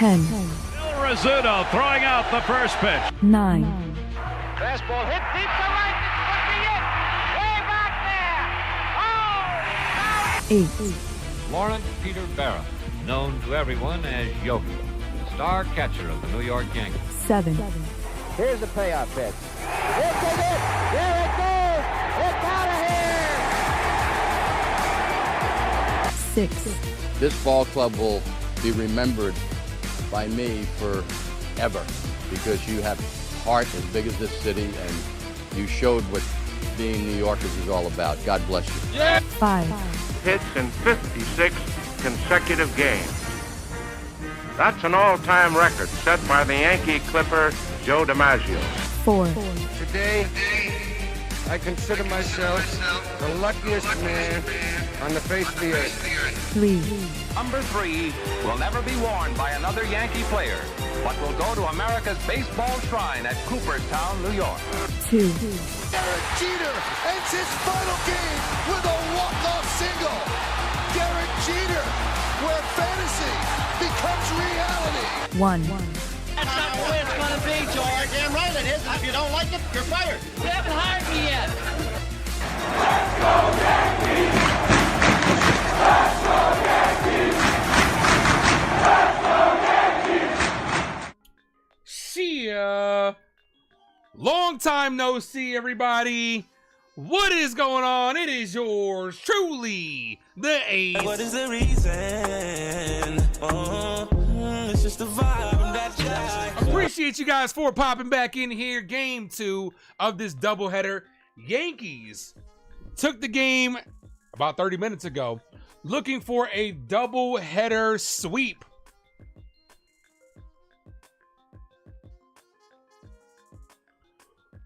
10. Bill Rizzuto throwing out the first pitch. 9. Fastball hit deep to right. This could be it. Way back there. Oh! 8. Lawrence Peter Barra, known to everyone as Yogi, the star catcher of the New York Yankees. 7. Here's the payoff pitch. This is it. There it goes. It's out of here. 6. This ball club will be remembered by me forever because you have heart as big as this city and you showed what being New Yorkers is all about. God bless you. 5. Hits in 56 consecutive games. That's an all-time record set by the Yankee Clipper, Joe DiMaggio. 4. Today, I consider myself the luckiest man on the face of the earth. 3. Number 3 will never be worn by another Yankee player, but will go to America's baseball shrine at Cooperstown, New York. 2. Derek Jeter ends his final game with a walk-off single. Derek Jeter, where fantasy becomes reality. 1. That's not the way it's going to be, George. Damn right it is. And if you don't like it, you're fired. You haven't hired me yet. Let's go Yankees! Let's go Yankees! Let's go Yankees! Chyeaaa. Long time no see, everybody. What is going on? It is yours truly, the Ace. What is the reason? It's just the vibe that you like. Appreciate you guys for popping back in here. Game 2 of this doubleheader. Yankees took the game about 30 minutes ago, looking for a doubleheader sweep.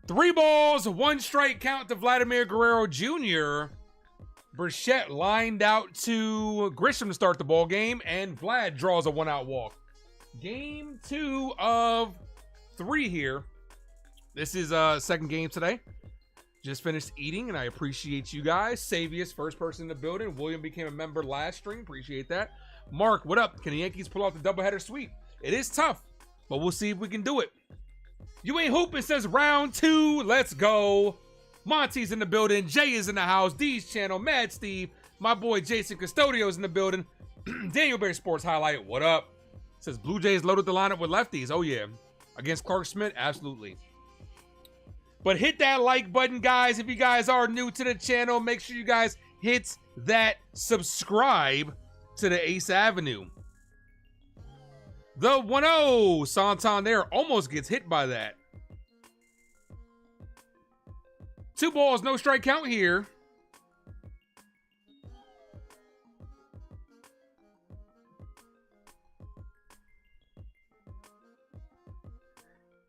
Three balls, one strike count to Vladimir Guerrero Jr. Burchett lined out to Grisham to start the ball game, and Vlad draws a one-out walk. Game 2 of 3 here. This is second game today. Just finished eating, and I appreciate you guys. Savius, first person in the building. William became a member last stream. Appreciate that. Mark, what up? Can the Yankees pull off the doubleheader sweep? It is tough, but we'll see if we can do it. You ain't hooping says round 2. Let's go. Monty's in the building. Jay is in the house. D's channel. Mad Steve. My boy Jason Custodio's in the building. Daniel Bear Sports Highlight. What up? Says Blue Jays loaded the lineup with lefties. Oh, yeah. Against Clark Schmidt? Absolutely. But hit that like button, guys. If you guys are new to the channel, make sure you guys hit that subscribe to the Ace Avenue. The 1-0. Santander almost gets hit by that. 2 balls, no strike count here.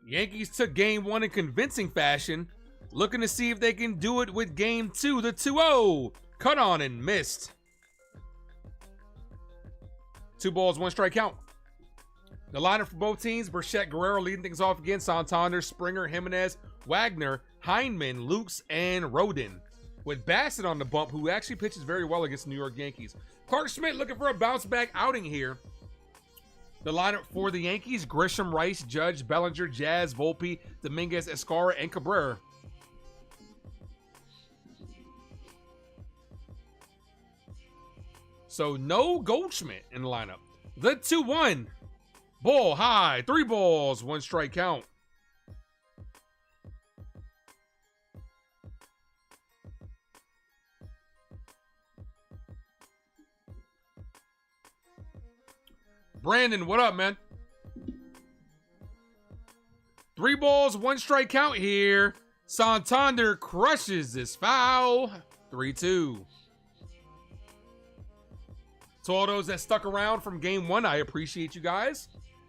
Yankees took game 1 in convincing fashion, looking to see if they can do it with game 2. The 2-0. Cut on and missed. 2 balls, 1 strike count. The lineup for both teams: Burchett, Guerrero leading things off again. Santander, Springer, Jimenez, Wagner, Heinman, Lukes, and Rodin. With Bassett on the bump, who actually pitches very well against the New York Yankees. Clark Schmidt looking for a bounce-back outing here. The lineup for the Yankees: Grisham, Rice, Judge, Bellinger, Jazz, Volpe, Dominguez, Escara, and Cabrera. So no Goldschmidt in the lineup. The 2-1. Ball high. 3 balls, 1 strike count. Brandon, what up, man? 3 balls, 1 strike count here. Santander crushes this foul. 3-2. To all those that stuck around from game 1, I appreciate you guys.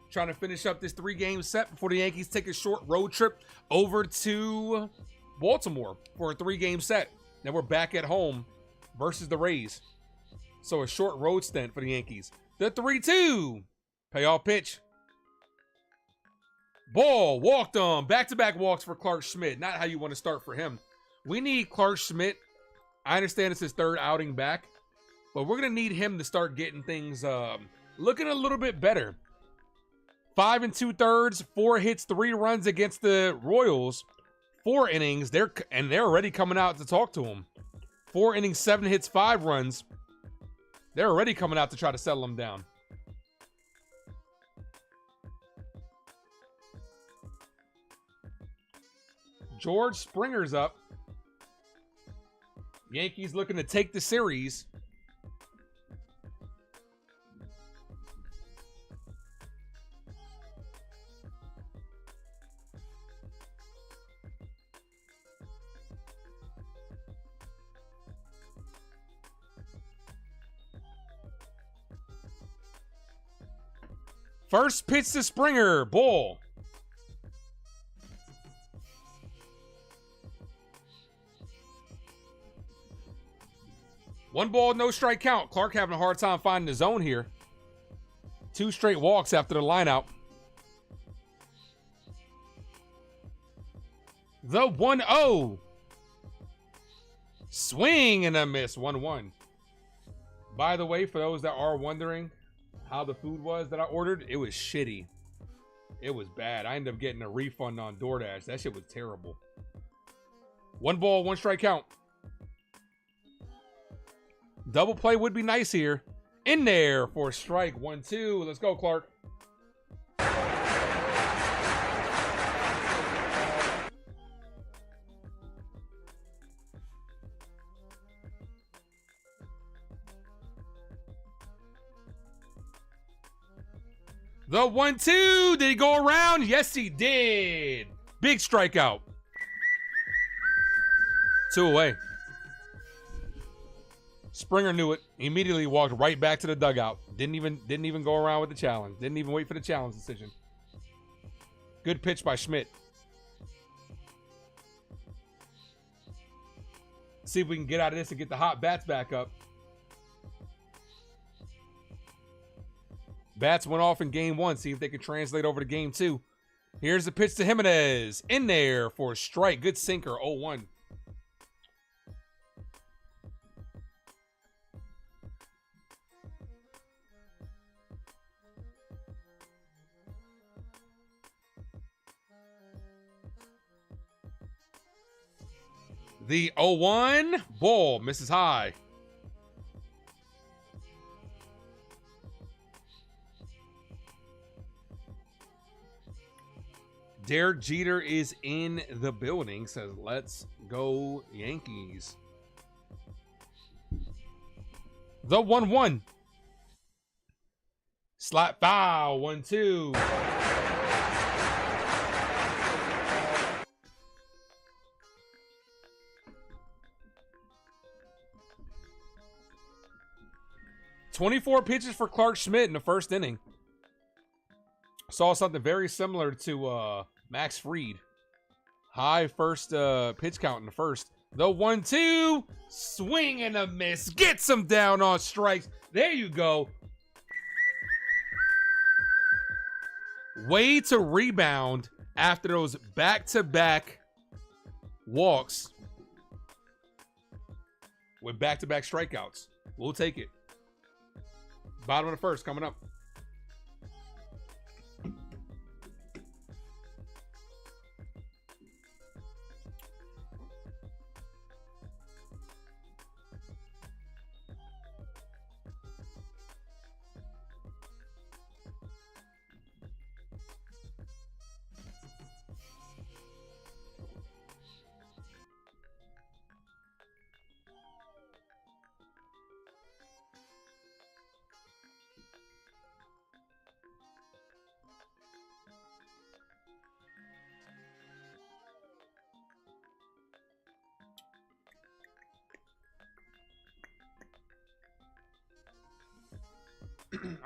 Trying to finish up this 3-game set before the Yankees take a short road trip over to Baltimore for a 3-game set. Then we're back at home versus the Rays. So a short road stint for the Yankees. The 3-2. Payoff pitch. Ball walked on. Back-to-back walks for Clark Schmidt. Not how you want to start for him. We need Clark Schmidt. I understand it's his 3rd outing back, but we're going to need him to start getting things looking a little bit better. 5 2/3, 4 hits, 3 runs against the Royals. 4 innings. They're already coming out to talk to him. 4 innings, 7 hits, 5 runs. They're already coming out to try to settle him down. George Springer's up. Yankees looking to take the series. First pitch to Springer, ball. One ball, no strike count. Clark having a hard time finding the zone here. 2 straight walks after the lineout. The 1-0. Swing and a miss, 1-1. By the way, for those that are wondering how the food was that I ordered, it was shitty. It was bad. I ended up getting a refund on DoorDash. That shit was terrible. 1 ball, 1 strike count. Double play would be nice here. In there for strike 1-2. Let's go, Clark. The 1-2. Did he go around? Yes, he did. Big strikeout. 2 away. Springer knew it. He immediately walked right back to the dugout. Didn't even go around with the challenge. Didn't even wait for the challenge decision. Good pitch by Schmidt. See if we can get out of this and get the hot bats back up. Bats went off in game 1. See if they can translate over to game 2. Here's the pitch to Jimenez. In there for a strike. Good sinker, 0-1. The 0-1 ball misses high. Derek Jeter is in the building. Says, let's go Yankees. The 1-1. Slap foul. 1-2. "24 pitches for Clark Schmidt in the first inning." Saw something very similar to Max Fried. High first pitch count in the first. The 1-2. Swing and a miss. Gets him down on strikes. There you go. Way to rebound after those back-to-back walks with back-to-back strikeouts. We'll take it. Bottom of the first coming up.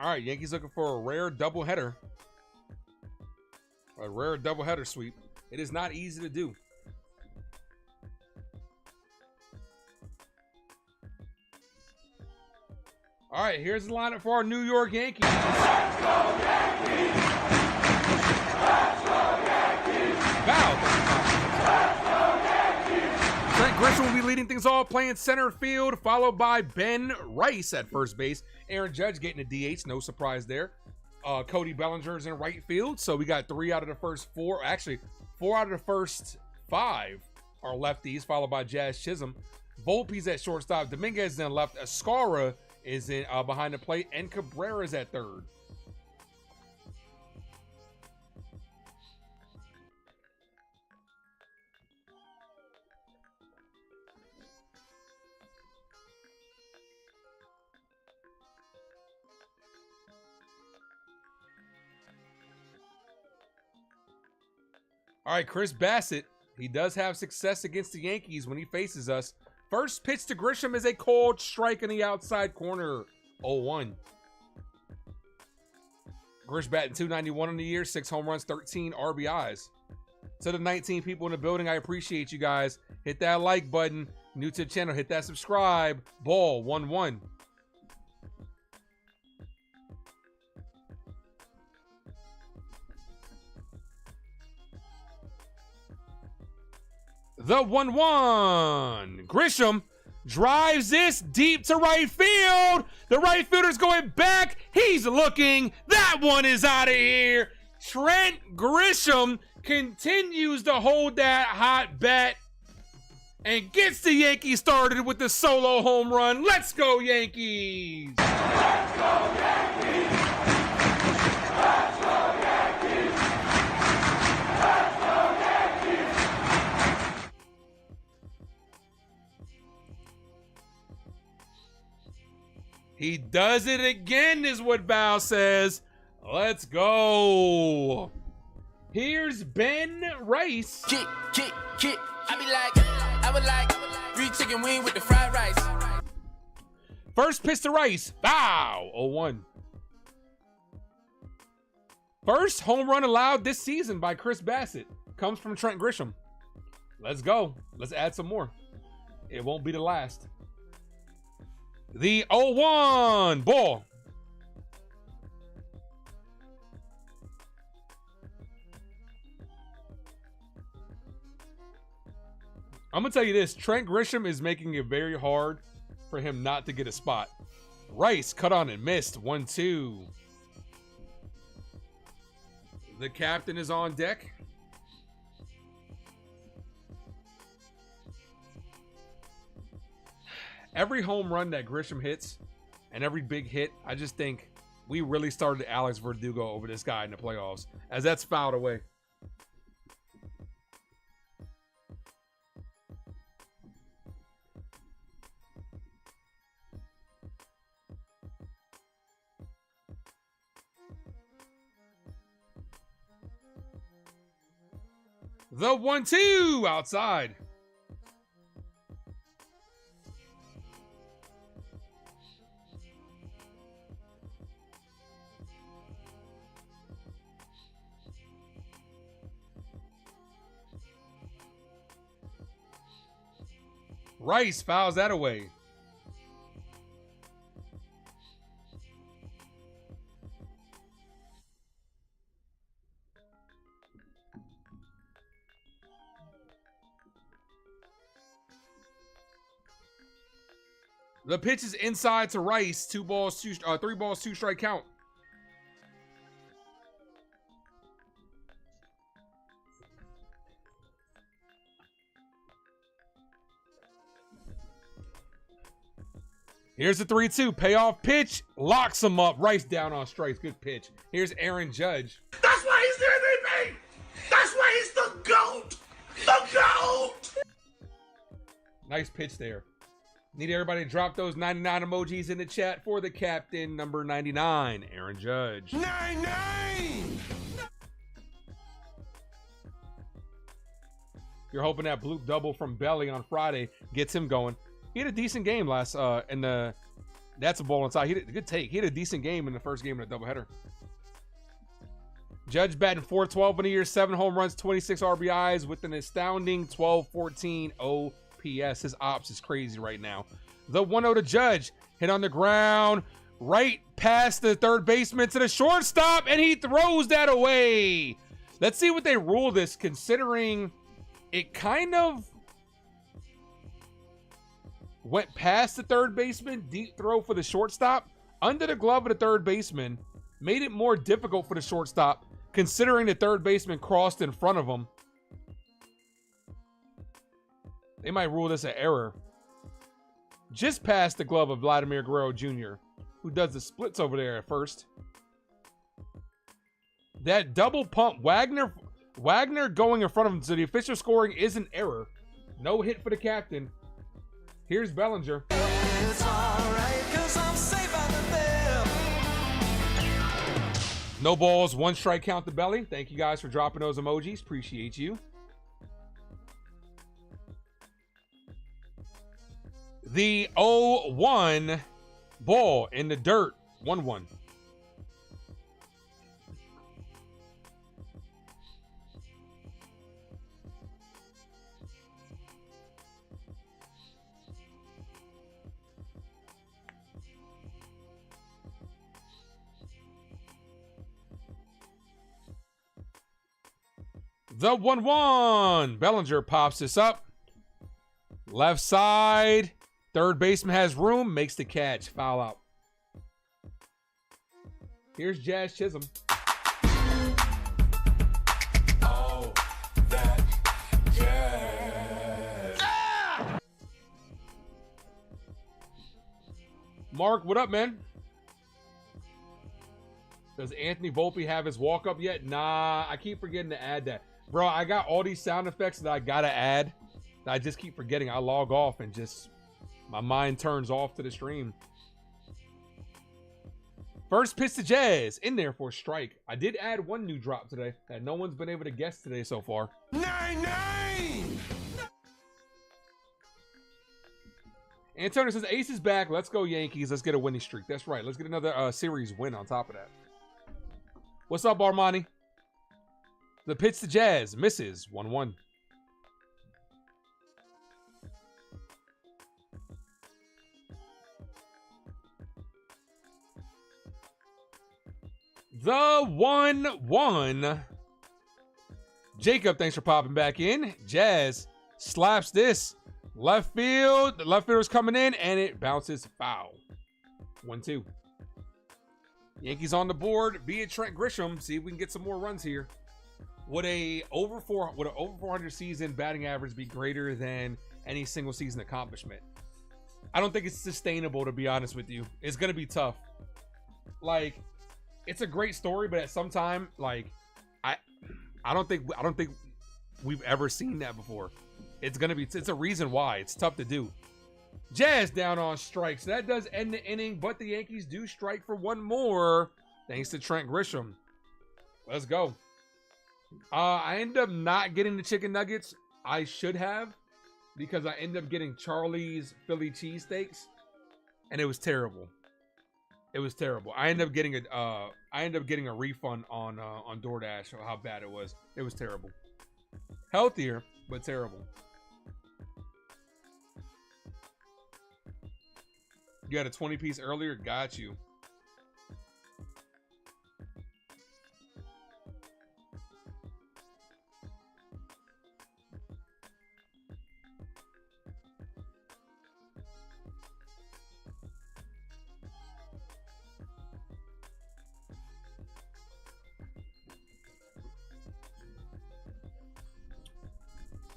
All right, Yankees looking for a rare doubleheader. A rare doubleheader sweep. It is not easy to do. All right, here's the lineup for our New York Yankees. Let's go Yankees! Let's go Yankees! Let's go Yankees! Trent Grisham will be leading things off, playing center field, followed by Ben Rice at first base. Aaron Judge getting a DH, no surprise there. Cody Bellinger's in right field. So we got 3 out of the first 4. Actually, 4 out of the first 5 are lefties, followed by Jazz Chisholm. Volpe's at shortstop. Dominguez is in left. Escara is in behind the plate. And Cabrera's at third. All right, Chris Bassett. He does have success against the Yankees when he faces us. First pitch to Grisham is a cold strike in the outside corner. 0-1. Grish batting .291 on the year, 6 home runs, 13 RBIs. To the 19 people in the building, I appreciate you guys. Hit that like button. New to the channel, hit that subscribe. Ball, 1-1. The 1-1. Grisham drives this deep to right field. The right fielder's going back. He's looking. That one is out of here. Trent Grisham continues to hold that hot bat and gets the Yankees started with the solo home run. Let's go, Yankees. Let's go, Yankees. Let's go, Yankees. Let's go, Yankees. He does it again, is what Bow says. Let's go. Here's Ben Rice. Kick. I would like 3 chicken wings with the fried rice. First pitch to Rice. Bow. 0-1. First home run allowed this season by Chris Bassett comes from Trent Grisham. Let's go. Let's add some more. It won't be the last. The 0-1 ball. I'm going to tell you this. Trent Grisham is making it very hard for him not to get a spot. Rice cut on and missed. 1-2. The captain is on deck. Every home run that Grisham hits and every big hit, I just think we really started Alex Verdugo over this guy in the playoffs, as that's fouled away. The 1-2 outside. Rice fouls that away. The pitch is inside to Rice. 3 balls, 2 strike count. Here's the 3-2. Payoff pitch. Locks him up. Rice down on strikes. Good pitch. Here's Aaron Judge. That's why he's the MVP. That's why he's the GOAT. The GOAT. Nice pitch there. Need everybody to drop those 99 emojis in the chat for the captain, number 99, Aaron Judge. 99. You're hoping that bloop double from Belly on Friday gets him going. He had a decent game last in the. That's a ball inside. He did good take. He had a decent game in the first game of the doubleheader. Judge batting .412 in the year, 7 home runs, 26 RBIs with an astounding 12-14 OPS. His ops is crazy right now. The 1-0 to Judge, hit on the ground, right past the third baseman to the shortstop, and he throws that away. Let's see what they rule this, considering it kind of went past the third baseman. Deep throw for the shortstop, under the glove of the third baseman. Made it more difficult for the shortstop, considering the third baseman crossed in front of him. They might rule this an error. Just past the glove of Vladimir Guerrero Jr., who does the splits over there at first. That double pump, Wagner going in front of him, so the official scoring is an error. No hit for the captain. Here's Bellinger. It's alright, 'cause I'm safe out of there. No balls, 1 strike count to Belly. Thank you guys for dropping those emojis. Appreciate you. The 0-1 ball in the dirt. 1-1. The 1-1. Bellinger pops this up. Left side. Third baseman has room. Makes the catch. Foul out. Here's Jazz Chisholm. Oh, that jazz. Ah! Mark, what up, man? Does Anthony Volpe have his walk-up yet? Nah, I keep forgetting to add that. Bro, I got all these sound effects that I gotta add. That I just keep forgetting. I log off and just, my mind turns off to the stream. First pitch to Jazz. In there for a strike. I did add 1 new drop today that no one's been able to guess today so far. 9-9! Antonio says, Ace is back. Let's go Yankees. Let's get a winning streak. That's right. Let's get another series win on top of that. What's up, Armani? The pitch to Jazz. Misses. 1-1. The 1-1. Jacob, thanks for popping back in. Jazz slaps this. Left field. The left fielder's coming in, and it bounces foul. 1-2. Yankees on the board via Trent Grisham. See if we can get some more runs here. Would an over 400 season batting average be greater than any single season accomplishment? I don't think it's sustainable, to be honest with you. It's gonna be tough. Like, it's a great story, but at some time, like, I don't think we've ever seen that before. It's a reason why it's tough to do. Jazz down on strikes. That does end the inning, but the Yankees do strike for 1 more, thanks to Trent Grisham. Let's go. I ended up not getting the chicken nuggets. I should have, because I ended up getting Charlie's Philly cheesesteaks, and it was terrible. It was terrible. I ended up getting a refund on DoorDash of how bad it was. It was terrible. Healthier, but terrible. You had a 20-piece earlier? Got you.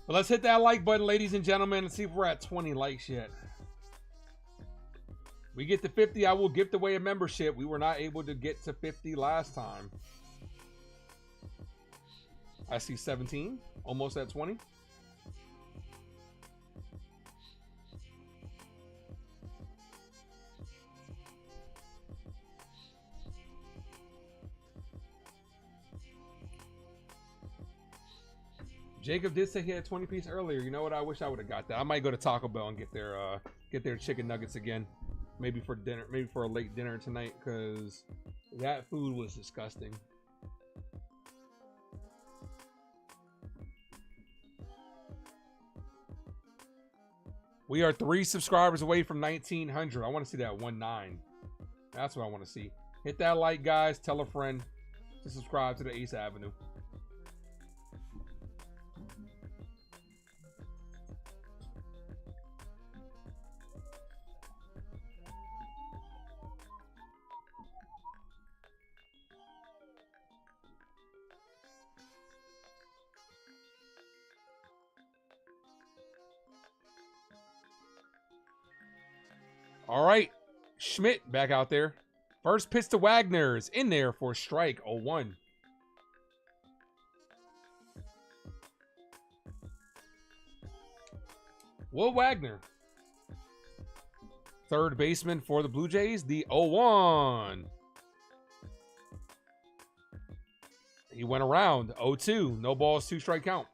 But let's hit that like button, ladies and gentlemen, and see if we're at 20 likes yet. We get to 50, I will gift away a membership. We were not able to get to 50 last time. I see 17, almost at 20. Jacob did say he had a 20-piece earlier. You know what? I wish I would have got that. I might go to Taco Bell and get their chicken nuggets again. Maybe for dinner, maybe for a late dinner tonight, because that food was disgusting. We are 3 subscribers away from 1,900. I want to see that 1-9. That's what I want to see. Hit that like, guys. Tell a friend to subscribe to the Ace Avenue. All right. Schmidt back out there. First pitch to Wagner is in there for strike 0-1. Will Wagner, third baseman for the Blue Jays, the 0-1. He went around 0-2. No balls, 2-strike count.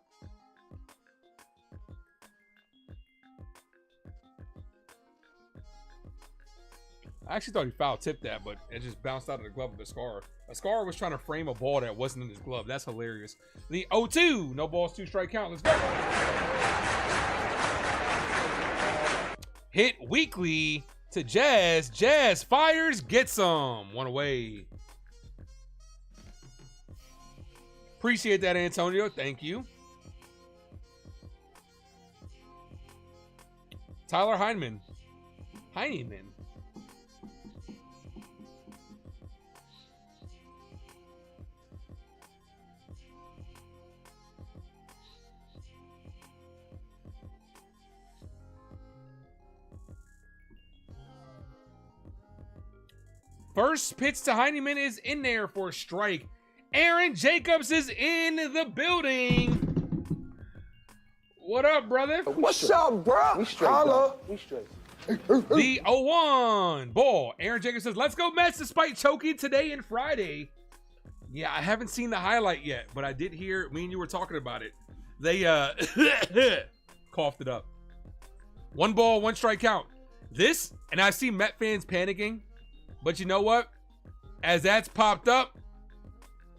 I actually thought he foul tipped that, but it just bounced out of the glove of Ascar. Ascar was trying to frame a ball that wasn't in his glove. That's hilarious. The 0-2. No balls, 2-strike count. Let's go. Hit weekly to Jazz. Jazz fires, gets some. One away. Appreciate that, Antonio. Thank you. Tyler Heineman. First pitch to Heineman is in there for a strike. Aaron Jacobs is in the building. What up, brother? What's up, bro? We straight. Holla. We straight. The 0-1 ball. Aaron Jacobs says, let's go Mets despite choking today and Friday. Yeah, I haven't seen the highlight yet, but I did hear, me and you were talking about it. They coughed it up. 1 ball, 1-strike count. This, and I see Met fans panicking, but you know what? As that's popped up,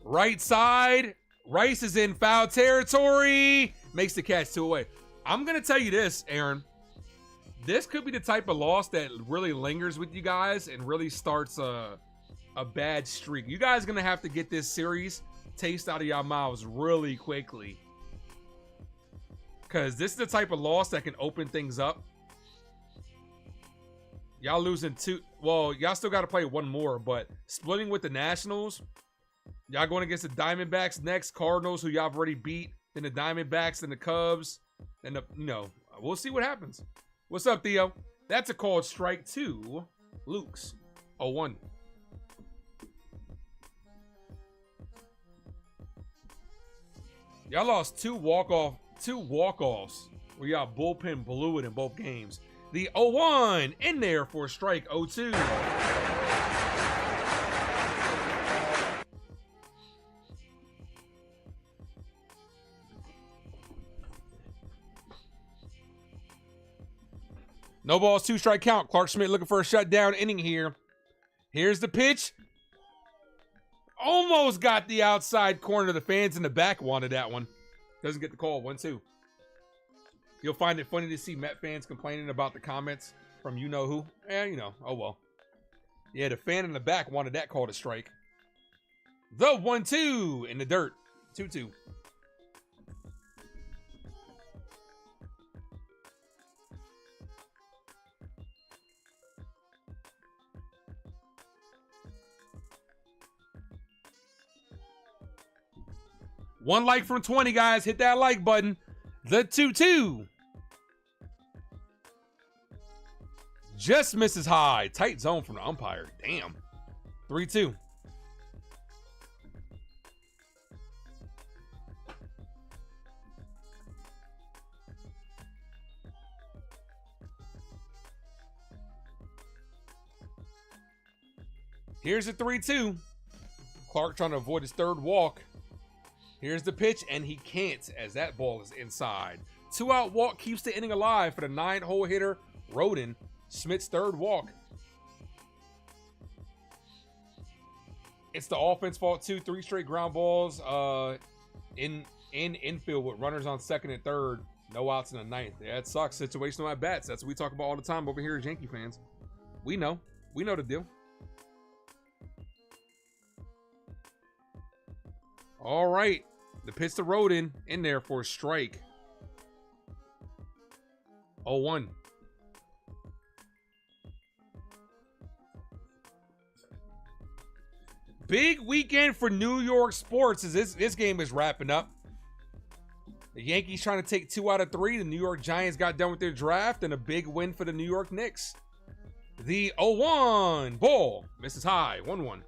right side, Rice is in foul territory, makes the catch 2 away. I'm going to tell you this, Aaron. This could be the type of loss that really lingers with you guys and really starts a bad streak. You guys are going to have to get this series taste out of your mouths really quickly. Because this is the type of loss that can open things up. Y'all losing 2. Well, y'all still got to play 1 more, but splitting with the Nationals. Y'all going against the Diamondbacks next. Cardinals, who y'all have already beat. Then the Diamondbacks and the Cubs. And, we'll see what happens. What's up, Theo? That's a called strike 2. Luke's 0-1. Y'all lost 2 walk-offs where y'all bullpen blew it in both games. The 0-1 in there for strike 0-2. No balls, 2-strike count. Clark Schmidt looking for a shutdown inning here. Here's the pitch. Almost got the outside corner. The fans in the back wanted that one. Doesn't get the call. 1-2. You'll find it funny to see Met fans complaining about the comments from you-know-who. Oh well. Yeah, the fan in the back wanted that call to strike. The 1-2 in the dirt. 2-2. One like from 20, guys. Hit that like button. The 2-2. Just misses high. Tight zone from the umpire. Damn. 3-2. Here's a 3-2. Clark trying to avoid his third walk. Here's the pitch, and he can't as that ball is inside. 2-out walk keeps the inning alive for the 9-hole hitter, Roden. Schmidt's third walk. It's the offense fault too. 3 straight ground balls in infield with runners on second and third. No outs in the 9th. Yeah, it sucks. Situational at bats. That's what we talk about all the time over here as Yankee fans. We know. We know the deal. All right. The pitch to Roden in there for a strike. 0-1. Big weekend for New York sports as this game is wrapping up. The Yankees trying to take 2 out of 3. The New York Giants got done with their draft, and a big win for the New York Knicks. The 0-1 ball misses high. 1-1.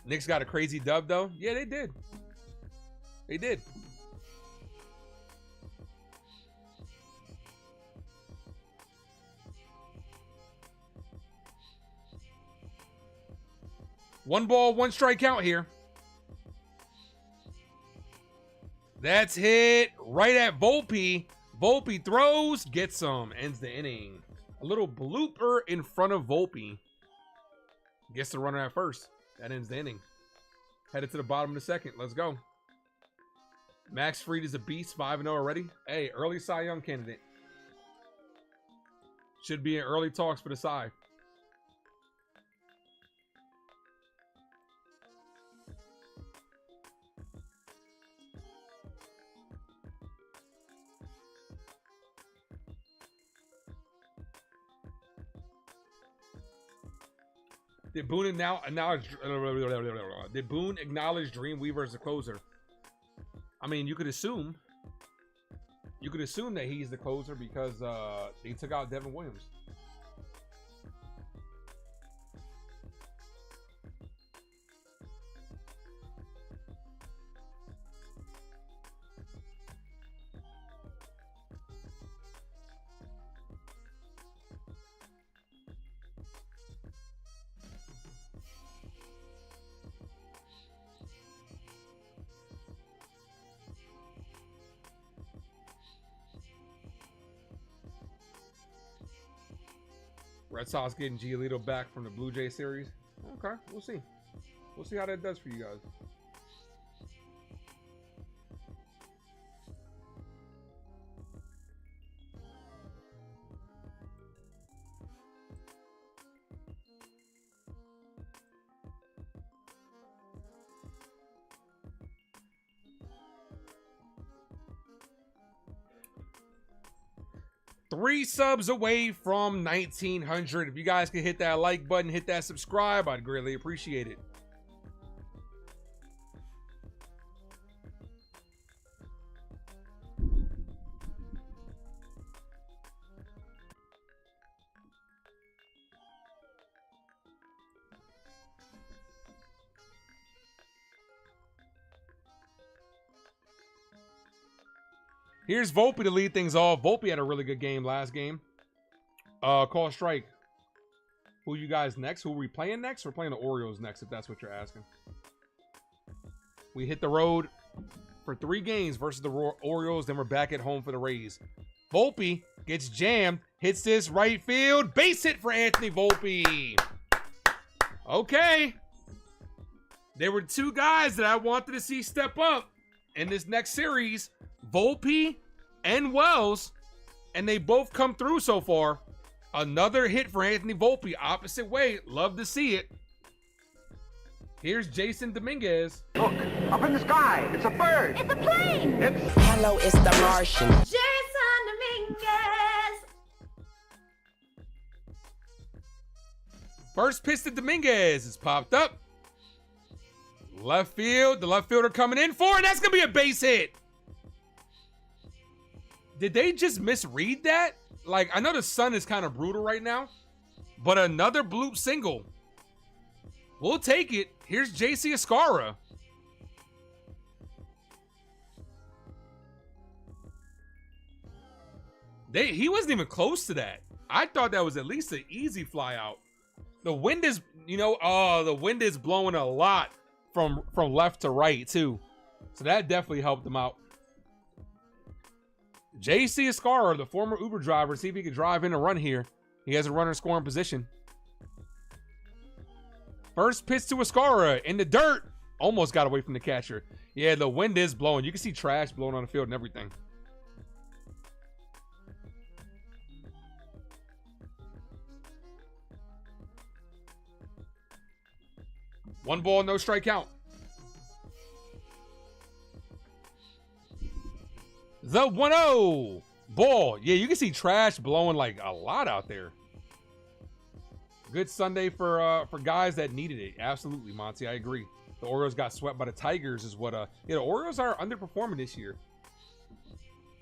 Knicks got a crazy dub though. Yeah, they did. They did. One ball, one strike count here. That's hit right at Volpe. Volpe throws, gets some, ends the inning. A little blooper in front of Volpe. Gets the runner at first. That ends the inning. Headed to the bottom of the second. Let's go. Max Fried is a beast, 5-0 already. Hey, early Cy Young candidate. Should be in early talks for the Cy. Did Boone acknowledge Dreamweaver as the closer? I mean, you could assume that he's the closer because they took out Devin Williams. Red Sox getting Giolito back from the Blue Jay series. Okay, we'll see. We'll see how that does for you guys. Three subs away from 1900. If you guys can hit that like button, hit that subscribe, I'd greatly appreciate it. Here's Volpe to lead things off. Volpe had a really good game last game. Call strike. Who you guys next? Who are we playing next? We're playing the Orioles next, if that's what you're asking. We hit the road for 3 games versus the Orioles. Then we're back at home for the Rays. Volpe gets jammed. Hits this right field. Base hit for Anthony Volpe. Okay. There were 2 guys that I wanted to see step up in this next series. Volpe and Wells, and they both come through so far. Another hit for Anthony Volpe, opposite way. Love to see it. Here's Jason Dominguez. Look, up in the sky. It's a bird. It's a plane. Hello, it's the Martian. Jason Dominguez. First pitch to Dominguez is popped up. Left field. The left fielder coming in for it. That's going to be a base hit. Did they just misread that? Like, I know the sun is kind of brutal right now, but another bloop single. We'll take it. Here's J.C. Escara. He wasn't even close to that. I thought that was at least an easy fly out. The wind is, the wind is blowing a lot from left to right, too. So that definitely helped them out. J.C. Escara, the former Uber driver, see if he can drive in a run here. He has a runner scoring position. First pitch to Escara in the dirt. Almost got away from the catcher. Yeah, the wind is blowing. You can see trash blowing on the field and everything. One ball, no strike count. The 1-0 ball. Yeah, you can see trash blowing like a lot out there. Good Sunday for guys that needed it. Absolutely, Monty. I agree. The Orioles got swept by the Tigers is what the Orioles are underperforming this year.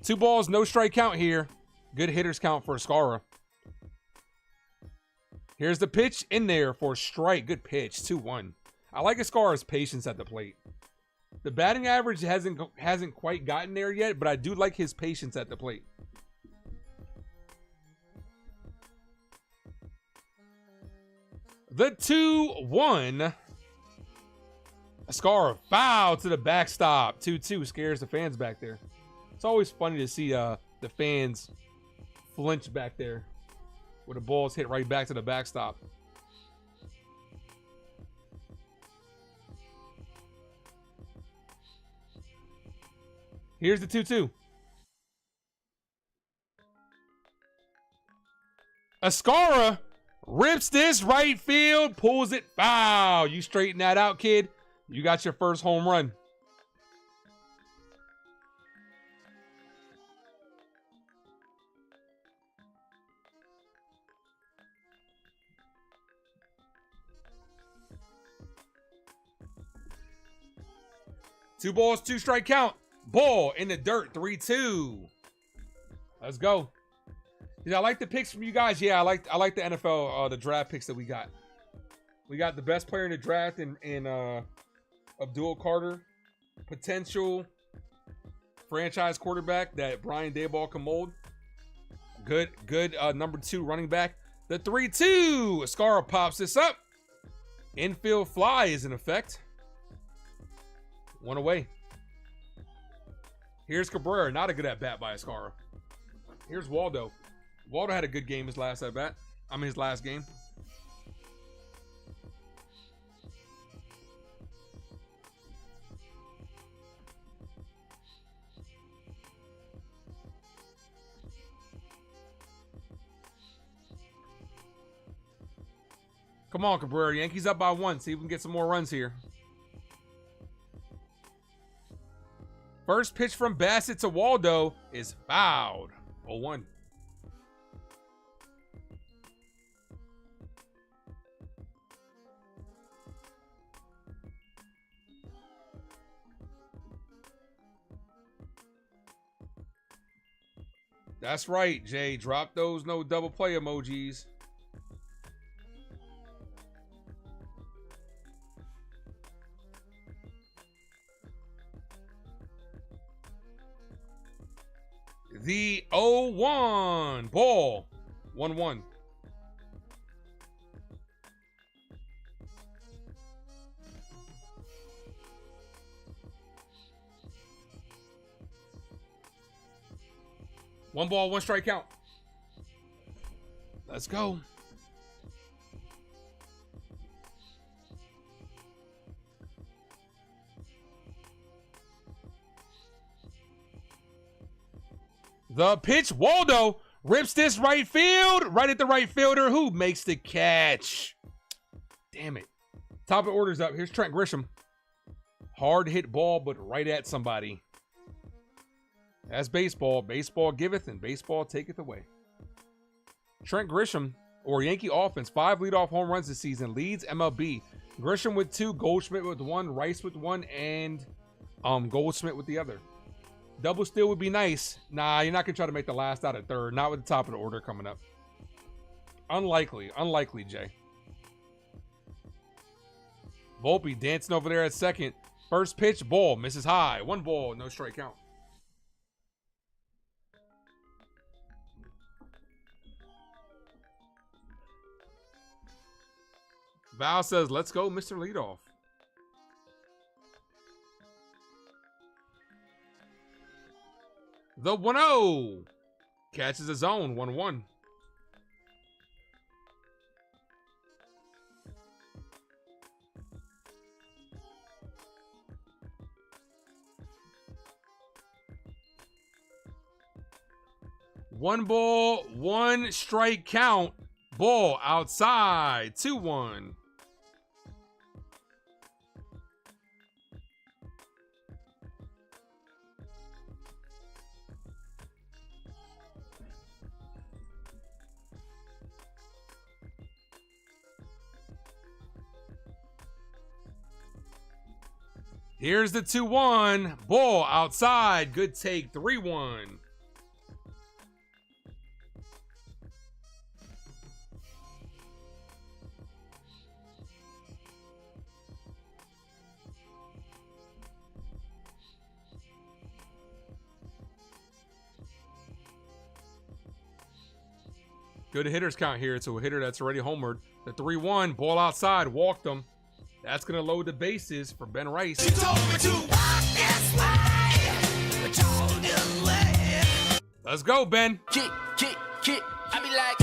2 balls, no strike count here. Good hitters count for Escara. Here's the pitch in there for a strike. Good pitch, 2-1. I like Chyeaa's patience at the plate. The batting average hasn't quite gotten there yet, but I do like his patience at the plate. The 2-1. Chyeaa foul to the backstop. 2-2 scares the fans back there. It's always funny to see the fans flinch back there where the ball's hit right back to the backstop. Here's the 2-2. Chyeaaa rips this right field, pulls it foul. You straighten that out, kid. You got your first home run. Two balls, two strike count. Ball in the dirt, 3-2. Let's go. Yeah, I like the picks from you guys. Yeah, I like the NFL, the draft picks that we got. We got the best player in the draft in Abdul Carter, potential franchise quarterback that Brian Daboll can mold. Good number 2 running back. The 3-2. Chyeaaa pops this up. Infield fly is in effect. One away. Here's Cabrera. Not a good at bat by Chyeaaa. Here's Waldo. Waldo had a good game his last at bat. His last game. Come on, Cabrera. Yankees up by 1. See if we can get some more runs here. First pitch from Bassett to Waldo is fouled. 0-1. That's right, Jay. Drop those no double play emojis. The 0-1 ball. 1-1. One ball, one strike count. Let's go. The pitch, Waldo rips this right field, right at the right fielder, who makes the catch. Damn it. Top of the order's up. Here's Trent Grisham. Hard hit ball, but right at somebody. That's baseball. Baseball giveth and baseball taketh away. Trent Grisham, or Yankee offense, 5 leadoff home runs this season, leads MLB. Grisham with 2, Goldschmidt with 1, Rice with 1, and Goldschmidt with the other. Double steal would be nice. Nah, you're not going to try to make the last out at third. Not with the top of the order coming up. Unlikely. Unlikely, Jay. Volpe dancing over there at second. First pitch, ball. Misses high. 1 ball, no strike count. Val says, let's go, Mr. Leadoff. The 1-0 catches a zone. 1-1. One ball, one strike count. Ball outside. 2-1. Here's the 2-1. Ball outside. Good take. 3-1. Good hitters count here to a hitter that's already homered. The 3-1, ball outside, walked him. That's going to load the bases for Ben Rice. Let's go, Ben. Kick. I be like,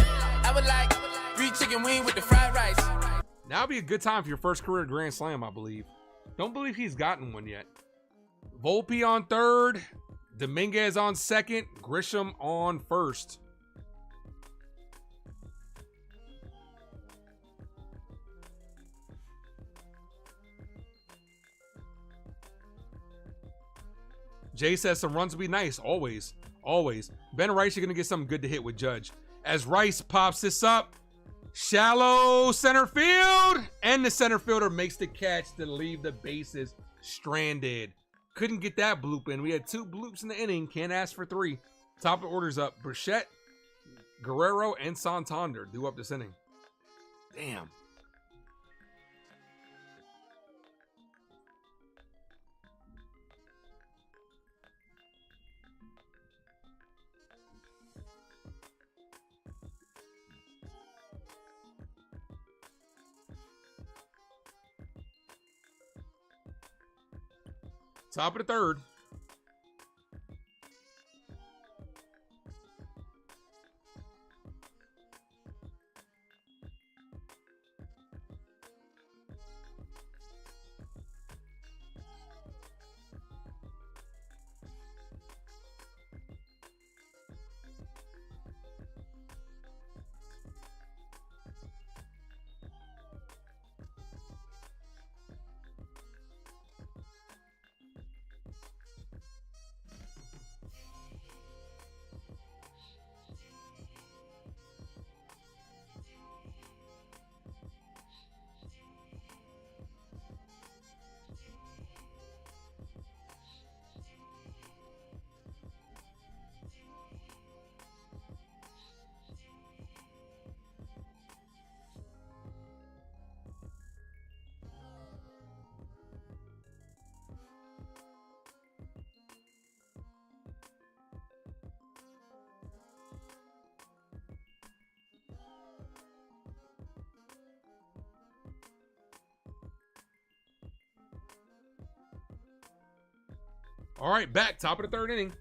I would like 3 chicken wing with the fried rice. Now would be a good time for your first career Grand Slam, I believe. Don't believe he's gotten one yet. Volpe on third. Dominguez on second. Grisham on first. Jay says some runs would be nice. Always. Always. Ben Rice, you're going to get something good to hit with Judge. As Rice pops this up. Shallow center field. And the center fielder makes the catch to leave the bases stranded. Couldn't get that bloop in. We had 2 bloops in the inning. Can't ask for 3. Top of orders up. Burchett, Guerrero, and Santander due up this inning. Damn. Top of the third. All right, back. Top of the third inning.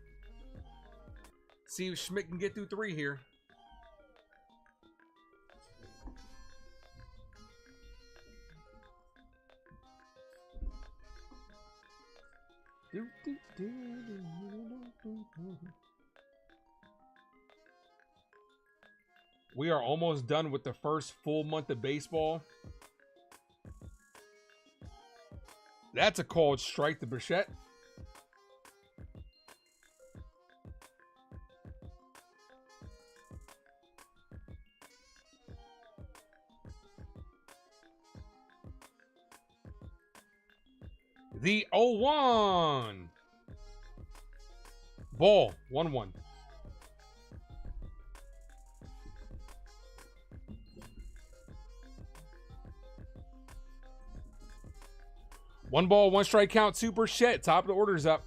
See if Schmidt can get through 3 here. We are almost done with the first full month of baseball. That's a called strike to Burchett. The 0-1. Ball, 1-1. One ball, 1 strike count, Super Shet. Top of the order's up.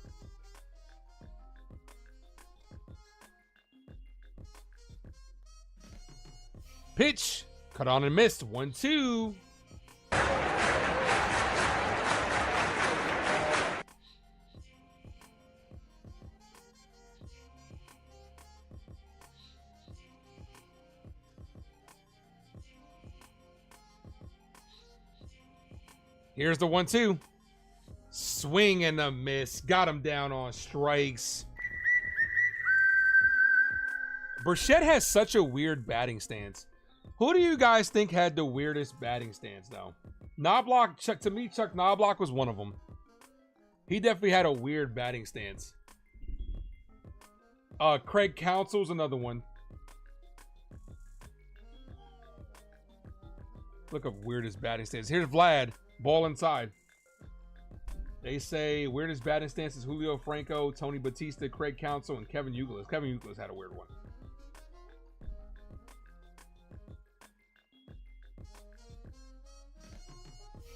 Pitch. Cut on and missed. 1-2. Here's the 1-2. Swing and a miss. Got him down on strikes. Burchett has such a weird batting stance. Who do you guys think had the weirdest batting stance, though? Knobloch, to me, Chuck Knobloch was one of them. He definitely had a weird batting stance. Craig Counsell's another one. Look up weirdest batting stance. Here's Vlad. Ball inside. They say weirdest batting stance is Julio Franco, Tony Batista, Craig Counsell, and Kevin Youkilis. Kevin Youkilis had a weird one.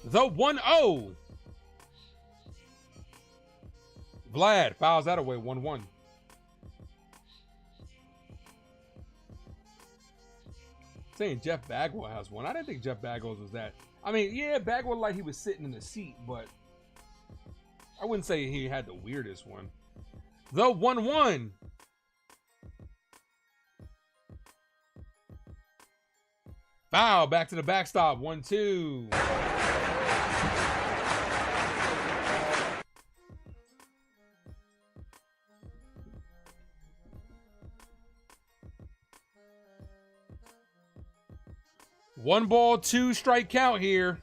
The 1-0. Vlad fouls that away. 1-1. saying Jeff Bagwell has one. I didn't think Jeff Bagwell was that. I mean, yeah, Bagwell like he was sitting in the seat, but I wouldn't say he had the weirdest one. The 1-1. Foul, back to the backstop. 1-2. One ball, 2 strike count here.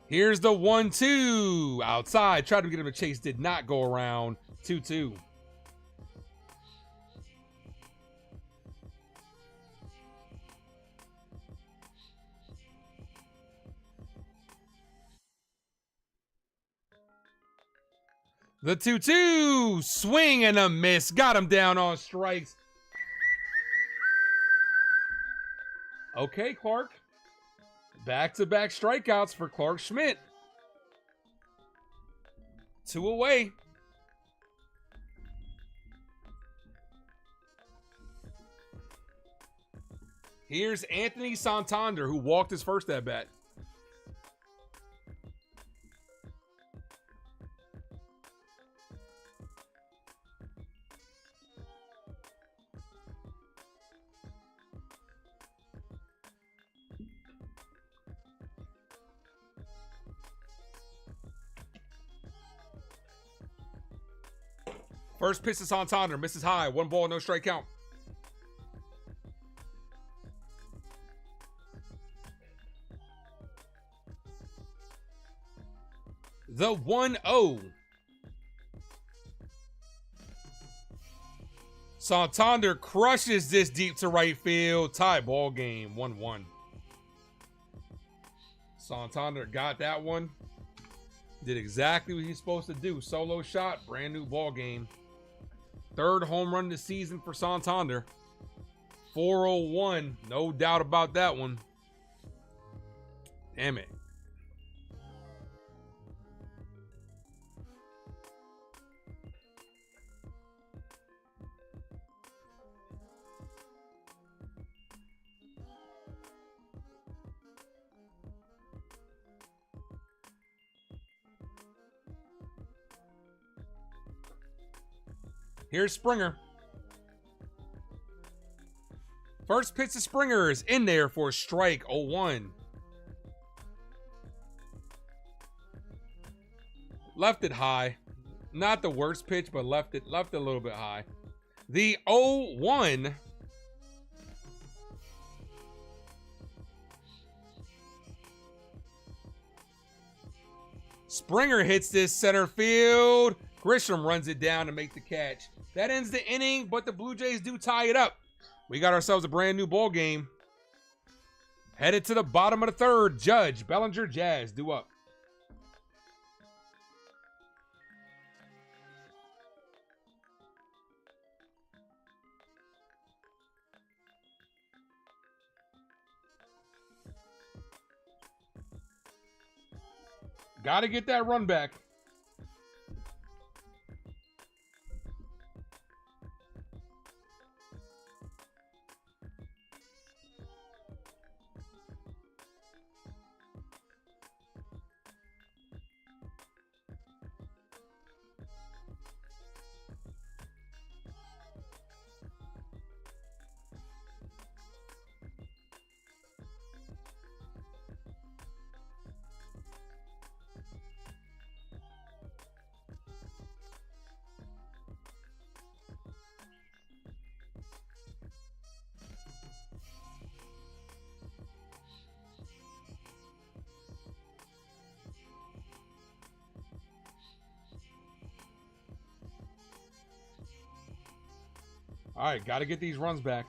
Here's the 1-2 outside. Tried to get him a chase, did not go around. 2-2. The 2-2 swing and a miss. Got him down on strikes. Okay, Clark. Back-to-back strikeouts for Clark Schmidt. 2 away. Here's Anthony Santander, who walked his first at-bat. First pitch to Santander, misses high. 1 ball, no strike count. The 1-0. Santander crushes this deep to right field. Tie ball game, 1-1. Santander got that one. Did exactly what he's supposed to do. Solo shot, brand new ball game. 3rd home run this season for Santander. 401, no doubt about that one. Damn it. Here's Springer. First pitch to Springer is in there for a strike. 0-1. Left it high. Not the worst pitch, but left it a little bit high. The 0-1. Springer hits this center field. Grisham runs it down to make the catch. That ends the inning, but the Blue Jays do tie it up. We got ourselves a brand new ball game. Headed to the bottom of the 3rd. Judge, Bellinger, Jazz due up. Got to get that run back. All right, got to get these runs back.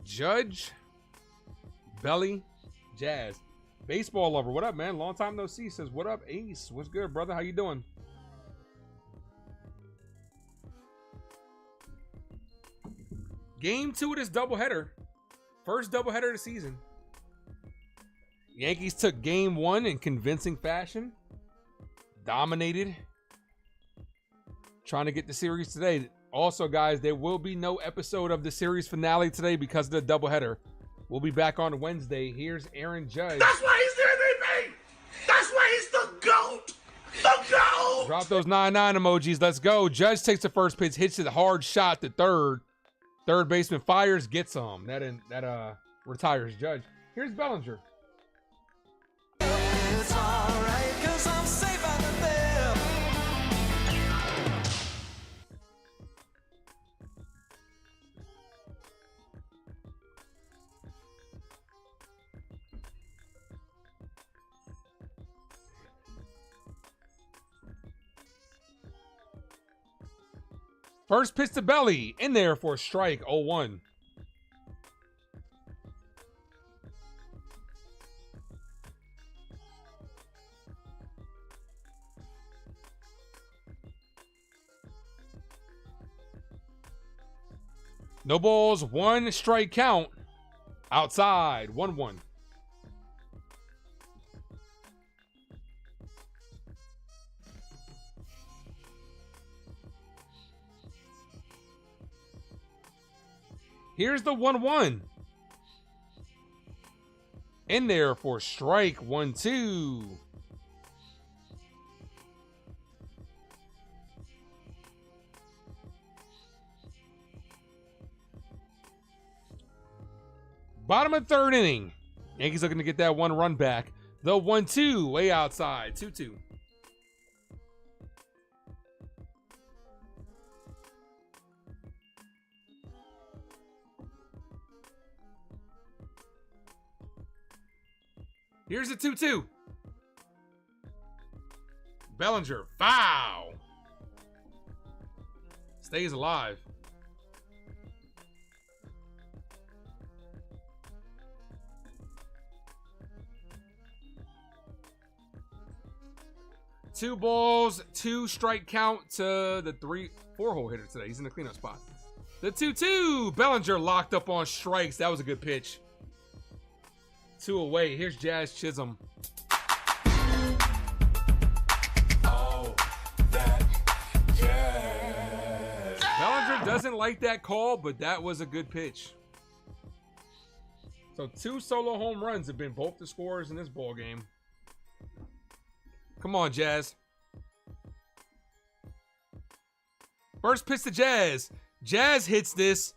Judge, Belly, Jazz. Baseball lover, what up, man? Long time no see. Says, what up, Ace? What's good, brother? How you doing? Game 2 of this doubleheader. First doubleheader of the season. Yankees took game 1 in convincing fashion. Dominated. Trying to get the series today. Also, guys, there will be no episode of the series finale today because of the doubleheader. We'll be back on Wednesday. Here's Aaron Judge. That's why he's the MVP. That's why he's the GOAT. The GOAT. Drop those 9-9 emojis. Let's go. Judge takes the first pitch, hits it hard shot to third. Third baseman fires, gets him. That retires Judge. Here's Bellinger. It's alright, 'cause I'm safe out there. First pitch to Belly. In there for a strike. 0-1. No balls, 1 strike count. Outside, 1-1. Here's the 1-1. In there for strike 1-2. Bottom of third inning. Yankees looking to get that 1 run back. The 1-2 way outside. 2-2. Here's the 2-2. Bellinger, foul. Stays alive. Two balls, 2 strike count to the 4-hole hitter today. He's in the cleanup spot. The 2-2. Bellinger locked up on strikes. That was a good pitch. 2 away. Here's Jazz Chisholm. Oh, that jazz. Bellinger doesn't like that call, but that was a good pitch. So 2 solo home runs have been both the scorers in this ball game. Come on, Jazz. First pitch to Jazz. Jazz hits this.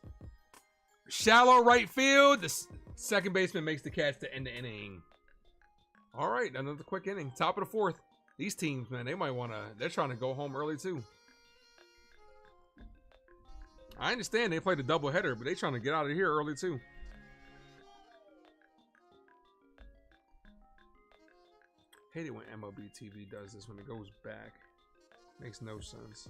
Shallow right field. The second baseman makes the catch to end the inning. All right, another quick inning. Top of the 4th. These teams, man, they're trying to go home early too. I understand they played a doubleheader, but they're trying to get out of here early too. Hate it when MLB TV does this when it goes back. Makes no sense.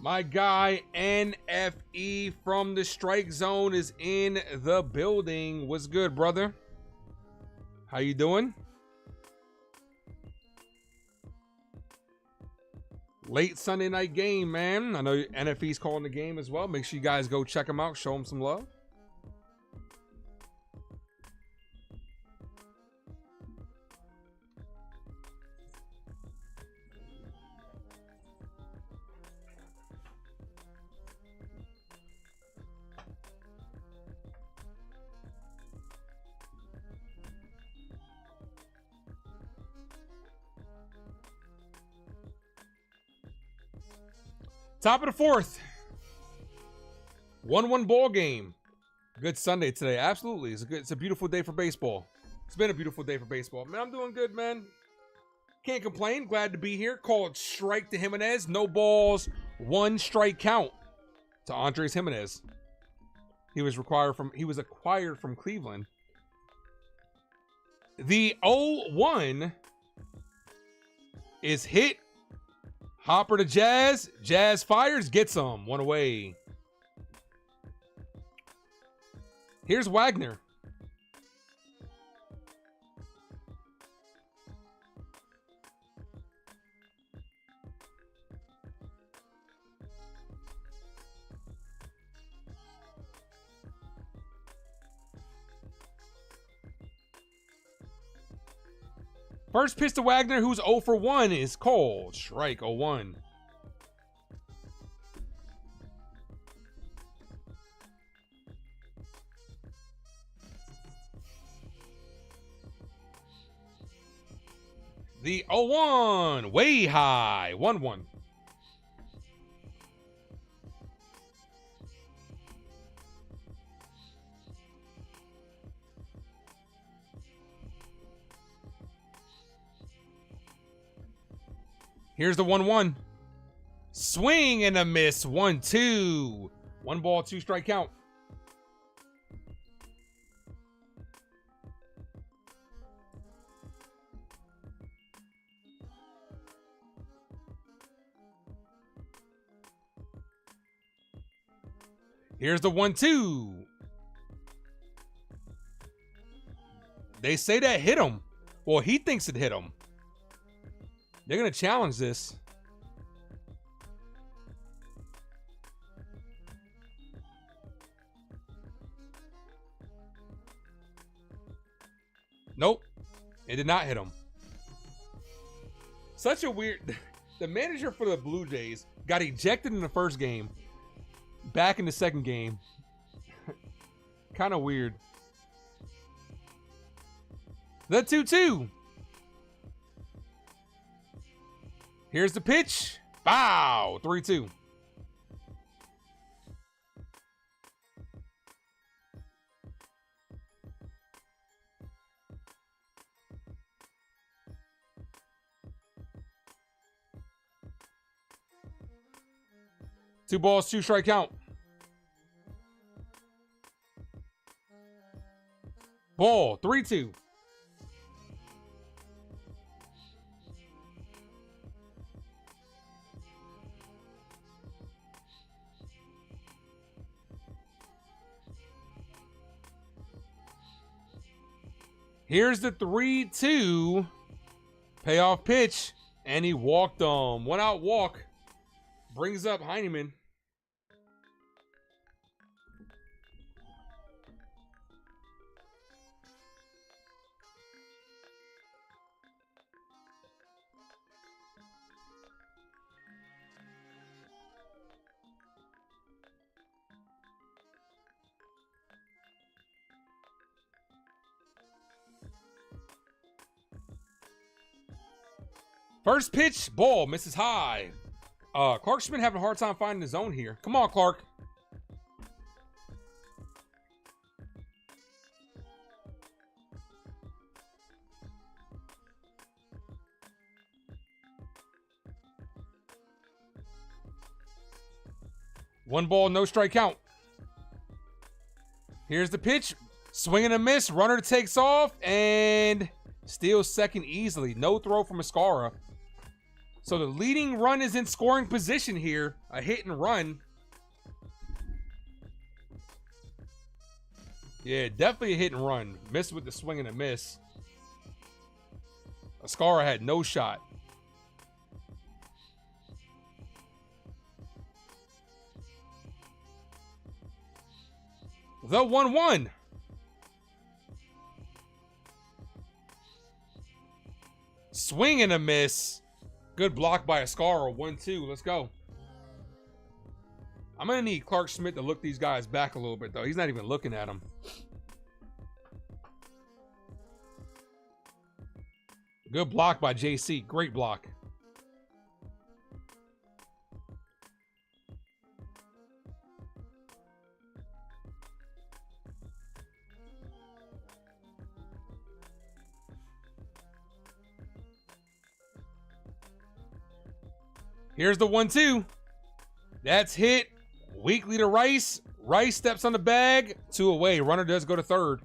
My guy NFE from the strike zone is in the building. What's good, brother? How you doing? Late Sunday night game, man. I know NFE's calling the game as well. Make sure you guys go check him out. Show him some love. Top of the 4th. 1-1 ball game. Good Sunday today. Absolutely. It's a beautiful day for baseball. It's been a beautiful day for baseball. Man, I'm doing good, man. Can't complain. Glad to be here. Called strike to Jimenez. No balls. 1 strike count to Andres Jimenez. He was acquired from Cleveland. The 0-1 is hit. Hopper to Jazz. Jazz fires. Gets him. 1 away. Here's Wagner. First pitch to Wagner, who's 0 for 1, is called. Strike 0-1. The 0-1, way high. 1-1. Here's the 1-1. Swing and a miss. 1-2. 1 ball, 2 strike count. Here's the 1-2. They say that hit him. Well, he thinks it hit him. They're going to challenge this. Nope. It did not hit him. Such a weird... The manager for the Blue Jays got ejected in the first game. Back in the second game. Kind of weird. The 2-2. Here's the pitch. Bow. 3-2. Two balls, 2 strike count. Ball. 3-2. Here's the 3-2 payoff pitch, and he walked him. 1 out walk brings up Heineman. First pitch, ball, misses high. Clark Schmidt having a hard time finding the zone here. Come on, Clark. One ball, no strike count. Here's the pitch. Swing and a miss. Runner takes off and steals second easily. No throw from Mascara. So the leading run is in scoring position here. A hit and run. Yeah, definitely a hit and run. Missed with the swing and a miss. Mascara had no shot. The 1-1. Swing and a miss. Good block by Ascara. 1-2. Let's go. I'm going to need Clark Schmidt to look these guys back a little bit, though. He's not even looking at them. Good block by JC. Great block. Here's the 1-2. That's hit. Weakly to Rice. Rice steps on the bag. 2 away. Runner does go to third.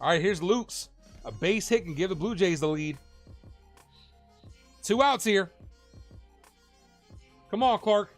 All right, here's Luke's. A base hit can give the Blue Jays the lead. 2 outs here. Come on, Clark.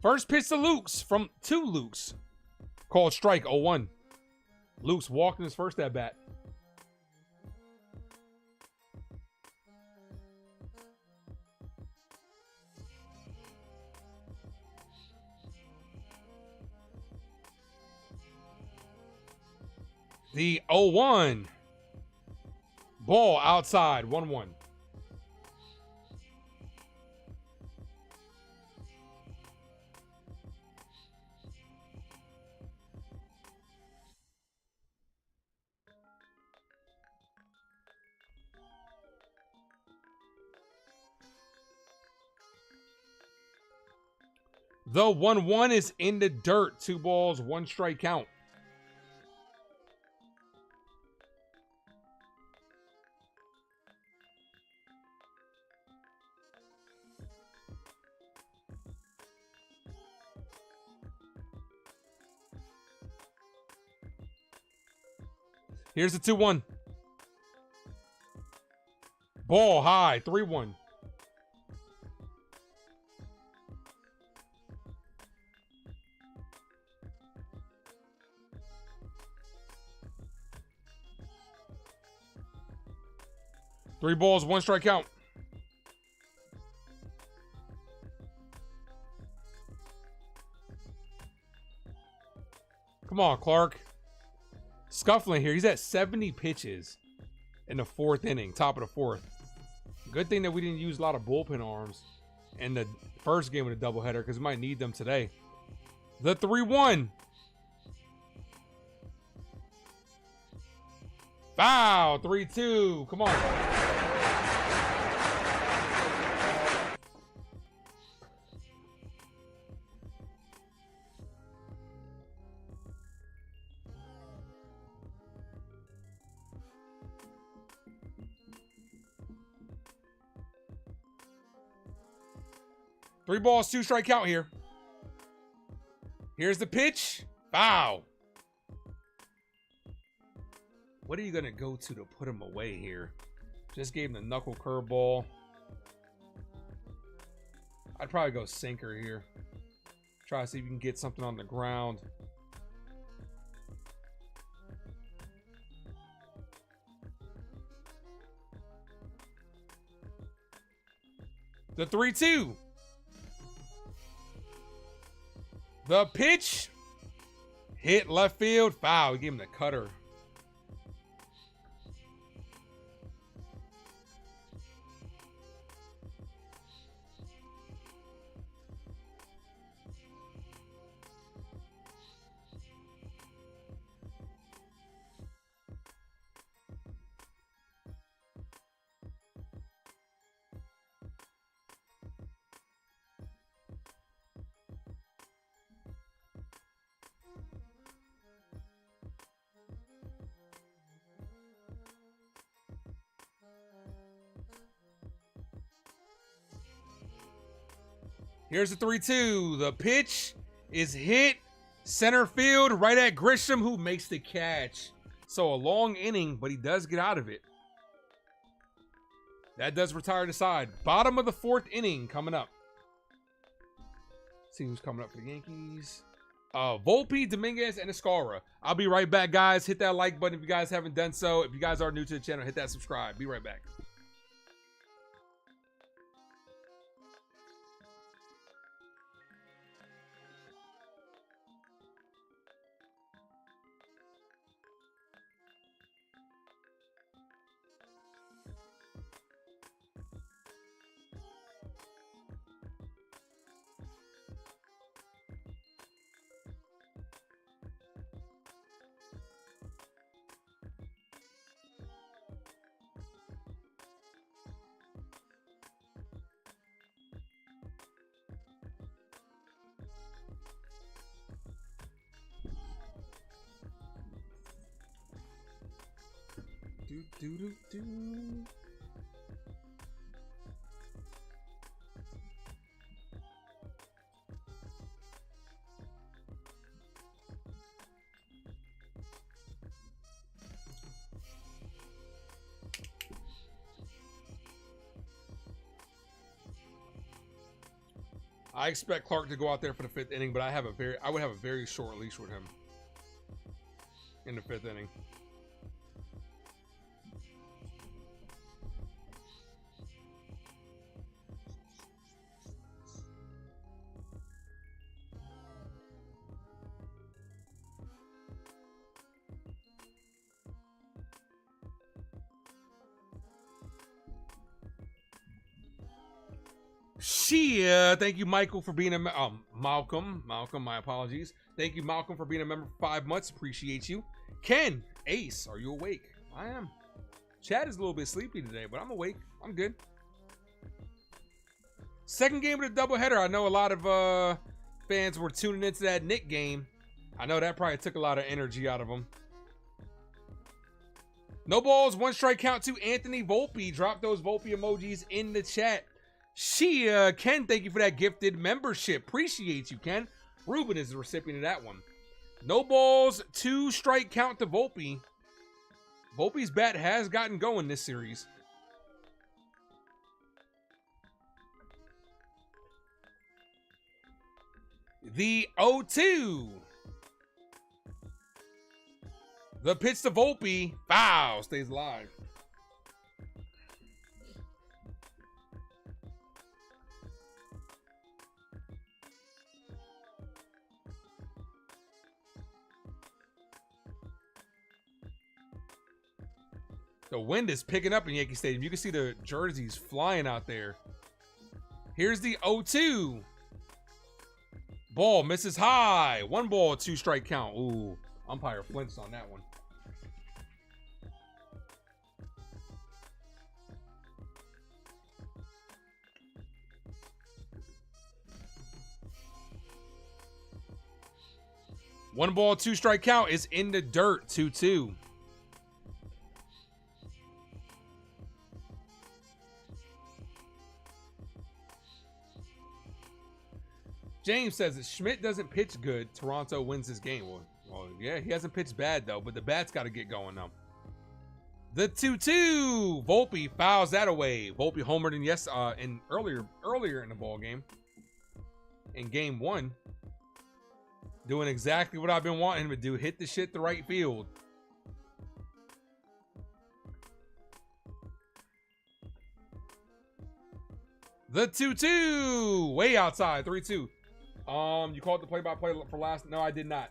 First pitch to Luke's from 2 Luke's. Called strike 0-1. Luke's walking his first at bat. The 0-1. Ball outside, 1-1. The 1-1 is in the dirt. 2 balls, 1 strike count. Here's the 2-1. Ball high, 3-1. Three balls, 1 strike count. Come on, Clark. Scuffling here. He's at 70 pitches in the 4th inning, top of the 4th. Good thing that we didn't use a lot of bullpen arms in the first game of the doubleheader because we might need them today. The 3-1. Foul. 3-2. Come on. Three balls, 2 strike count here. Here's the pitch. Foul. What are you going to go to put him away here? Just gave him the knuckle curveball. I'd probably go sinker here. Try to see if you can get something on the ground. The 3-2. The pitch. Hit left field. Foul. We gave him the cutter. Here's the 3-2. The pitch is hit center field right at Grisham, who makes the catch. So a long inning, but he does get out of it. That does retire the side. Bottom of the 4th inning coming up. See who's coming up for the Yankees. Volpe, Dominguez, and Escara. I'll be right back, guys. Hit that like button if you guys haven't done so. If you guys are new to the channel, hit that subscribe. Be right back. I expect Clark to go out there for the 5th inning, but I would have a very short leash with him in the 5th inning. Chyeaaa, thank you, Michael, for being a Malcolm, my apologies. Thank you, Malcolm, for being a member for 5 months. Appreciate you. Ken, Ace, are you awake? I am. Chad is a little bit sleepy today, but I'm awake. I'm good. Second game of the doubleheader. I know a lot of fans were tuning into that Nick game. I know that probably took a lot of energy out of them. No balls, 1 strike count to Anthony Volpe. Drop those Volpe emojis in the chat. Chyeaaa, Ken, thank you for that gifted membership. Appreciate you, Ken. Ruben is the recipient of that one. No balls, 2 strike count to Volpe. Volpe's bat has gotten going this series. The 0-2. The pitch to Volpe. Foul. Stays alive. The wind is picking up in Yankee Stadium. You can see the jerseys flying out there. Here's the 0-2. Ball misses high. 1 ball, 2 strike count. Ooh, umpire flinched on that one. One ball, 2 strike count is in the dirt. 2-2. James says that Schmidt doesn't pitch good. Toronto wins this game. Well, yeah, he hasn't pitched bad, though, but the bat's got to get going now. The 2-2. Volpe fouls that away. Volpe homered in earlier in the ball game. In game 1. Doing exactly what I've been wanting him to do. Hit the shit to right field. The 2-2. Way outside. 3-2. You called the play-by-play for last. No, I did not.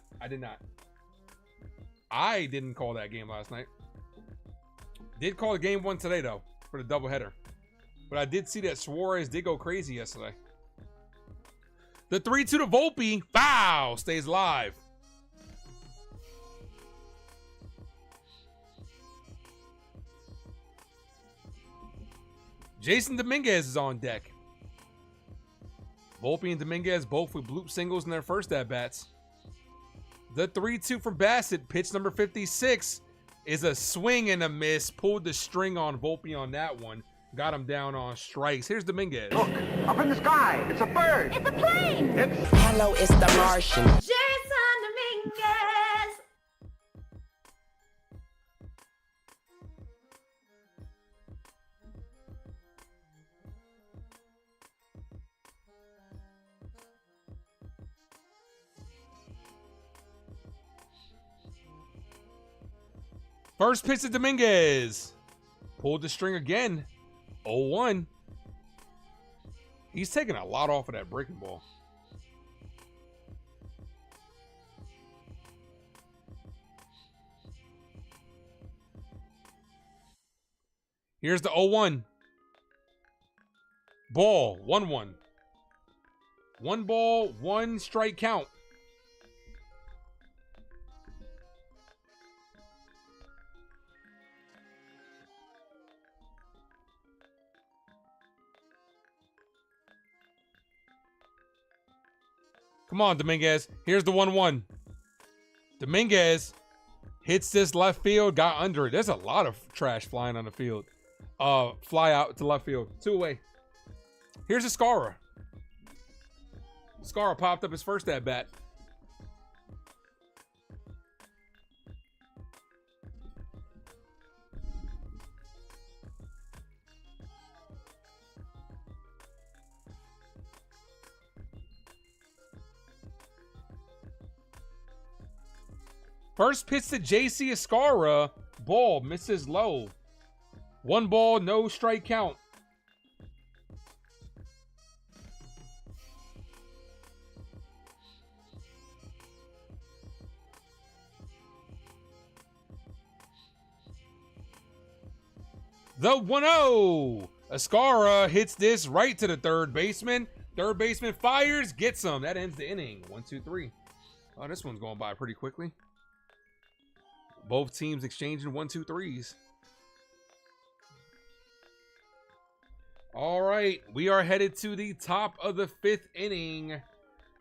I didn't call that game last night. Did call the game 1 today, though, for the doubleheader. But I did see that Suarez did go crazy yesterday. The 3-2 to Volpe. Foul. Stays live. Jason Dominguez is on deck. Volpe and Dominguez both with bloop singles in their first at-bats. The 3-2 from Bassett, pitch number 56, is a swing and a miss. Pulled the string on Volpe on that one. Got him down on strikes. Here's Dominguez. Look, up in the sky. It's a bird. It's a plane. Hello, it's the Martian. Jason Dominguez. First pitch to Dominguez. Pulled the string again. 0-1. He's taking a lot off of that breaking ball. Here's the 0-1. Ball. 1-1. 1 ball, 1 strike count. Come on, Dominguez. Here's the 1-1. Dominguez Hits this left field, got under it. There's a lot of trash flying on the field. Fly out to left field. 2 away. Here's a Chyeaaa. Chyeaaa popped up his first at bat. First pitch to Chyeaaa. Ball misses low. 1 ball, no strike count. The 1-0. Chyeaaa hits this right to the third baseman. Third baseman fires, gets him. That ends the inning. 1, 2, 3. Oh, this one's going by pretty quickly. Both teams exchanging 1, 2, 3s. All right, we are headed to the top of the 5th inning.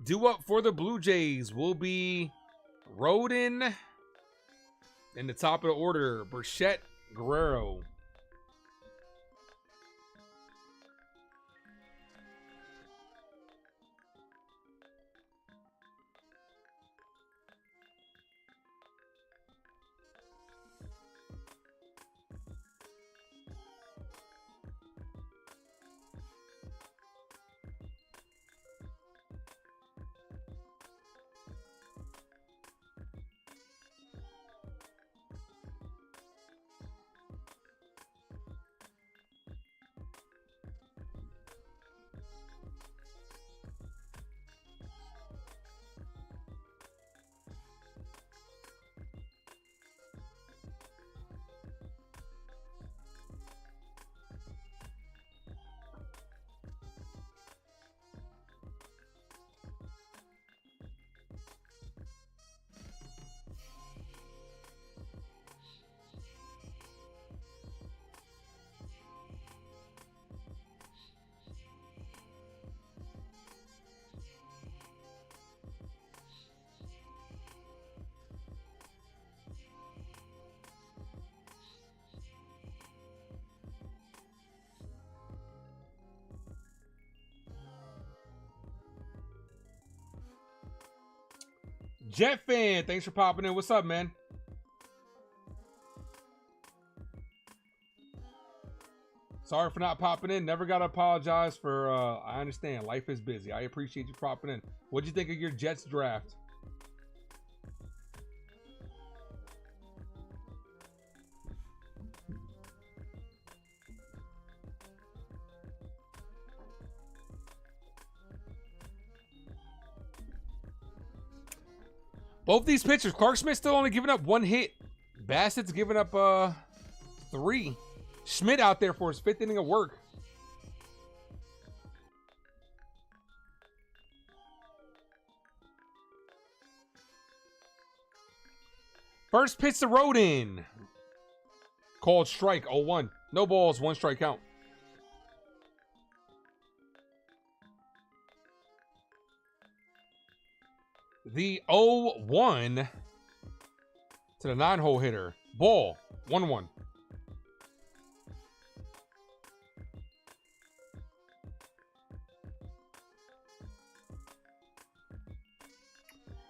Due up for the Blue Jays will be Rodin. In the top of the order, Bichette, Guerrero. Jet fan, thanks for popping in. What's up, man? Sorry for not popping in. Never got to apologize for, I understand. Life is busy. I appreciate you popping in. What'd you think of your Jets draft? Both these pitchers, Clark Smith's still only giving up 1 hit. Bassett's giving up 3. Schmidt out there for his 5th inning of work. First pitch to Rodin. Called strike, 0-1. No balls, 1 strike count. The 0-1 to the 9-hole hitter. Ball, 1-1.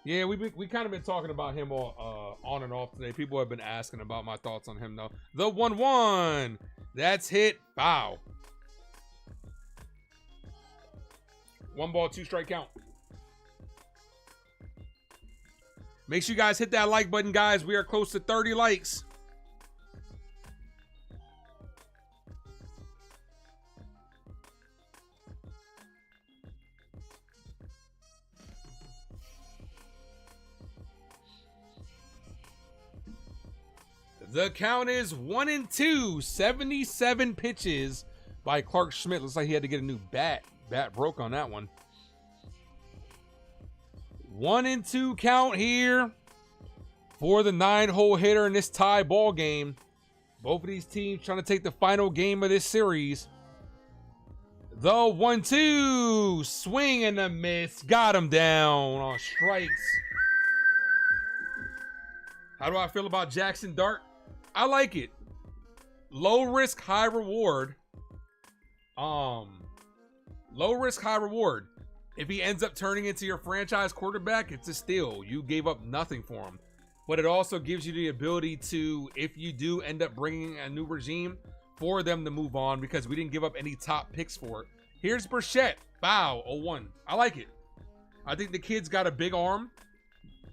Yeah, we kind of been talking about him all, on and off today. People have been asking about my thoughts on him, though. The 1-1. That's hit. Foul. 1 ball, 2 strike count. Make sure you guys hit that like button, guys. We are close to 30 likes. The count is 1-2. 77 pitches by Clark Schmidt. Looks like he had to get a new bat. Bat broke on that one. 1-2 count here for the 9-hole hitter in this tie ball game. Both of these teams trying to take the final game of this series. The 1-2 swing and a miss. Got him down on strikes. How do I feel about Jackson Dart? I like it. Low risk, high reward. Low risk, high reward. If he ends up turning into your franchise quarterback, it's a steal. You gave up nothing for him. But it also gives you the ability to, if you do end up bringing a new regime, for them to move on because we didn't give up any top picks for it. Here's Burchett. Bow, 0-1. I like it. I think the kid's got a big arm.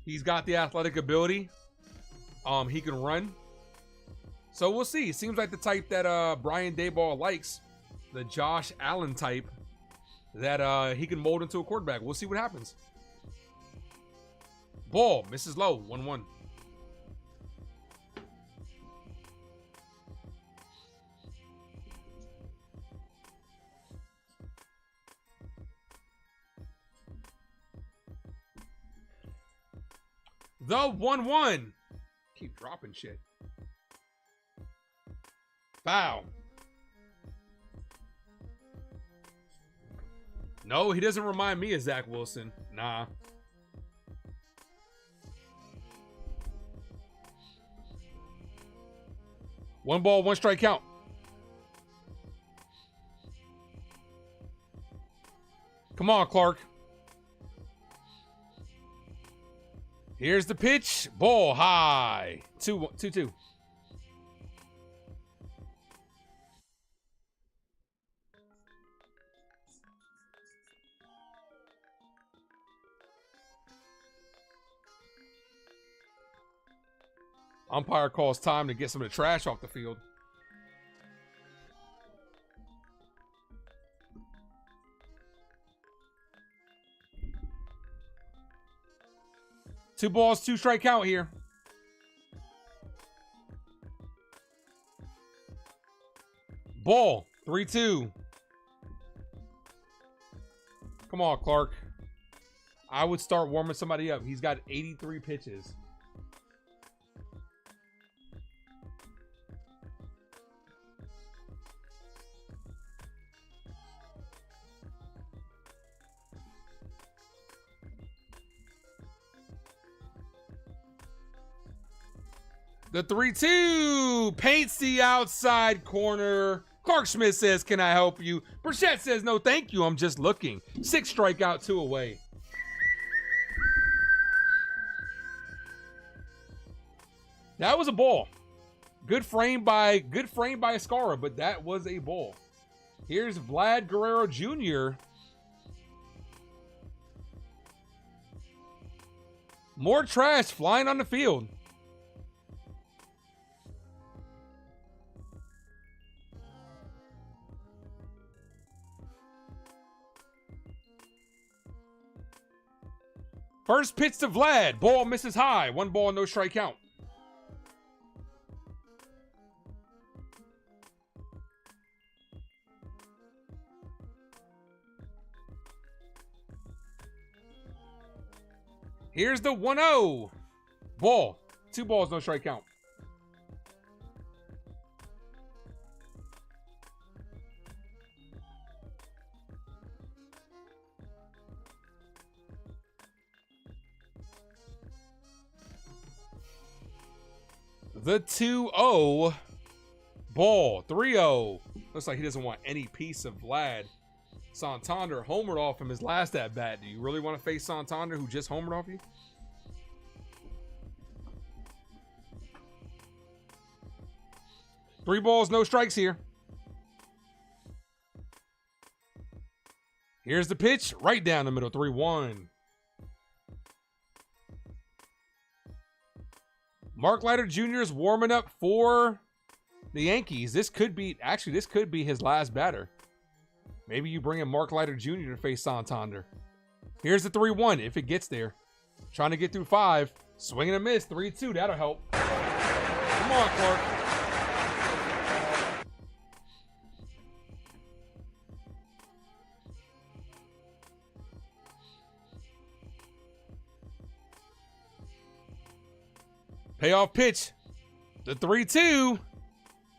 He's got the athletic ability. He can run. So we'll see. Seems like the type that Brian Daboll likes. The Josh Allen type that he can mold into a quarterback. We'll see what happens. Ball, misses low, 1-1. The 1-1. Keep dropping shit. Foul. No, he doesn't remind me of Zach Wilson. Nah. One ball, one strike count. Come on, Clark. Here's the pitch. Ball high. 2-2. Umpire calls time to get some of the trash off the field. Two balls, two strike count here. Ball, 3-2. Come on, Clark. I would start warming somebody up. He's got 83 pitches. The 3-2 paints the outside corner. Clark Schmidt says, "Can I help you?" Burchett says, "No, thank you. I'm just looking." 6 strikeout, 2 away. That was a ball. Good frame by Escara, but that was a ball. Here's Vlad Guerrero Jr. More trash flying on the field. First pitch to Vlad. Ball misses high. 1 ball, no strike count. Here's the 1-0. Ball. 2 balls, no strike count. The 2-0. Ball. 3-0. Looks like he doesn't want any piece of Vlad. Santander homered off him his last at bat. Do you really want to face Santander, who just homered off you? Three balls, no strikes here. Here's the pitch. Right down the middle. 3-1. Mark Leiter Jr. is warming up for the Yankees. This could be his last batter. Maybe you bring in Mark Leiter Jr. to face Santander. Here's the 3-1 if it gets there. Trying to get through 5. Swing and a miss. 3-2. That'll help. Come on, Clark. Payoff pitch. The 3-2.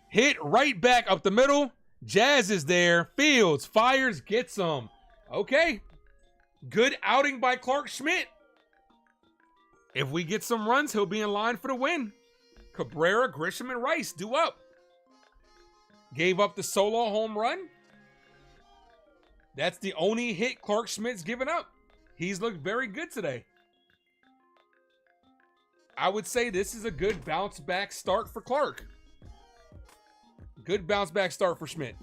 Hit right back up the middle. Jazz is there. Fields fires, gets him. Okay. Good outing by Clark Schmidt. If we get some runs, he'll be in line for the win. Cabrera, Grisham, and Rice due up. Gave up the solo home run. That's the only hit Clark Schmidt's given up. He's looked very good today. I would say this is a good bounce back start for Clark. Good bounce back start for Schmidt.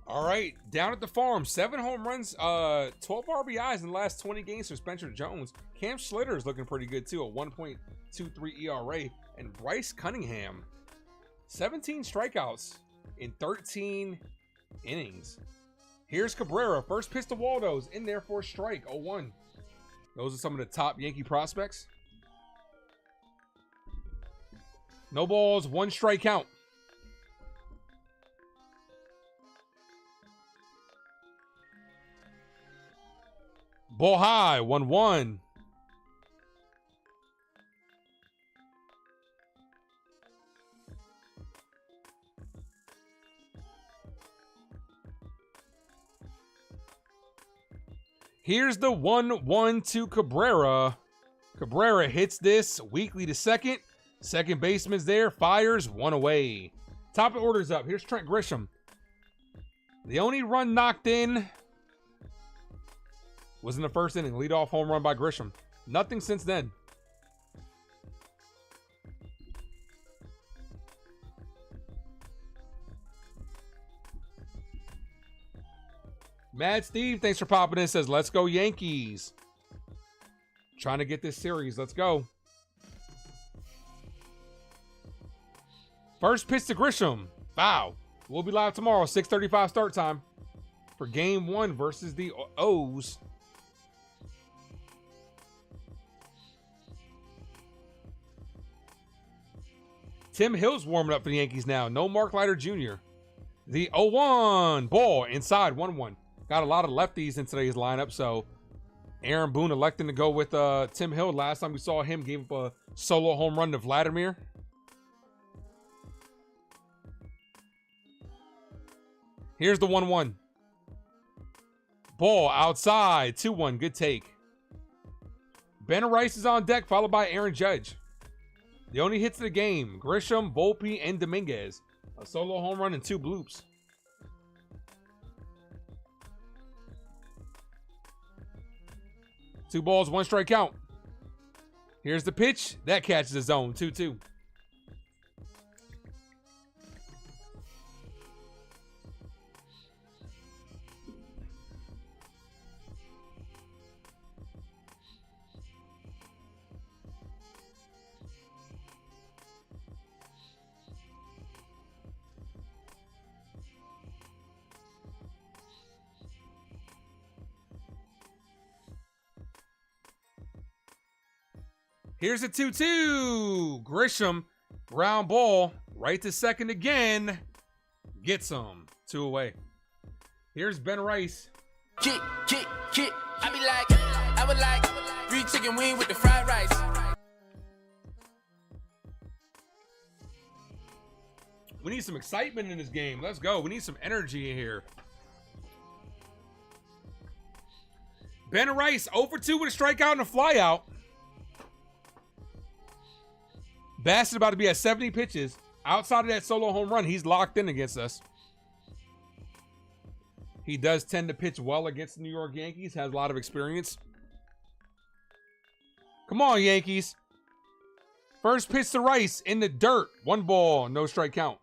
All right, down at the farm, 7 home runs, 12 RBIs in the last 20 games for Spencer Jones. Cam Schlitter is looking pretty good too, a 1.23 ERA. And Bryce Cunningham, 17 strikeouts in 13 innings. Here's Cabrera, first pitch to Waldo's, in there for a strike, 0-1. Those are some of the top Yankee prospects. No balls, 1 strike count. Ball high, 1-1. Here's the 1-1 to Cabrera. Cabrera hits this weakly to second. Second baseman's there, fires, 1 away. Top of the order's up. Here's Trent Grisham. The only run knocked in was in the first inning. Leadoff home run by Grisham. Nothing since then. Mad Steve, thanks for popping in. Says, let's go Yankees. Trying to get this series. Let's go. First pitch to Grisham. Wow. We'll be live tomorrow, 6:35 start time for game 1 versus the O's. Tim Hill's warming up for the Yankees now. No Mark Leiter Jr. The 0-1 ball inside, 1-1. Got a lot of lefties in today's lineup, so Aaron Boone electing to go with Tim Hill. Last time we saw him, gave up a solo home run to Vladimir. Here's the 1-1. Ball outside, 2-1. Good take. Ben Rice is on deck, followed by Aaron Judge. The only hits of the game, Grisham, Volpe, and Dominguez. A solo home run and 2 bloops. Two balls, 1 strike count. Here's the pitch. That catches the zone, 2-2. Here's a 2-2. Grisham, ground ball, right to second again. Gets him. 2 away. Here's Ben Rice. Kick. I be like, I would like 3 chicken wing with the fried rice. We need some excitement in this game. Let's go. We need some energy in here. Ben Rice, 0-for-2 with a strikeout and a flyout. Bassett about to be at 70 pitches. Outside of that solo home run, he's locked in against us. He does tend to pitch well against the New York Yankees. Has a lot of experience. Come on, Yankees. First pitch to Rice in the dirt. 1 ball, no strike count.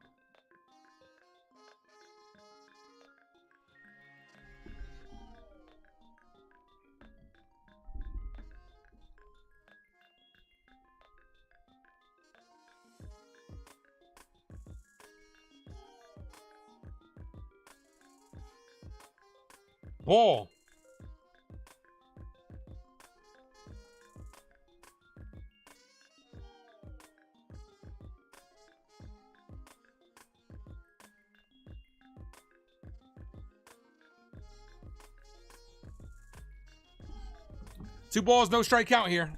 Ball. Two balls, no strike count here.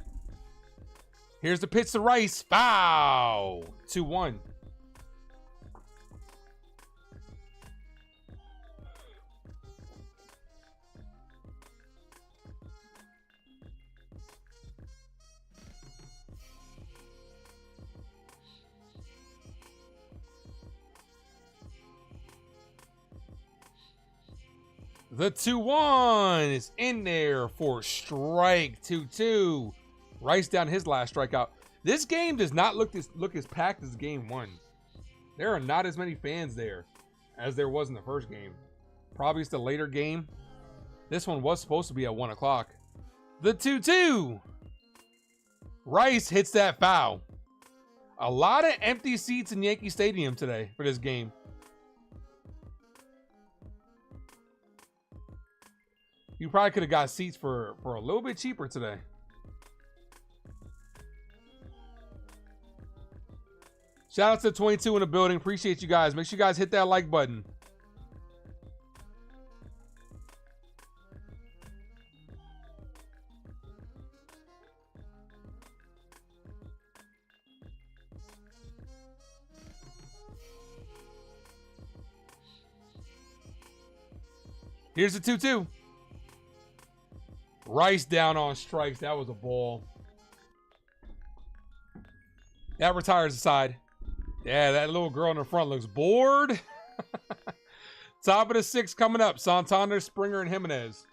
Here's the pitch to Rice. Foul. 2-1. The 2-1 is in there for strike 2-2. Rice down his last strikeout. This game does not look as packed as game 1. There are not as many fans there as there was in the first game. Probably it's the later game. This one was supposed to be at 1 o'clock. The 2-2. Rice hits that foul. A lot of empty seats in Yankee Stadium today for this game. You probably could have got seats for a little bit cheaper today. Shout out to 22 in the building. Appreciate you guys. Make sure you guys hit that like button. Here's the 2-2. Rice down on strikes. That was a ball. That retires the side. Yeah, that little girl in the front looks bored. Top of the 6th coming up. Santander, Springer, and Jimenez.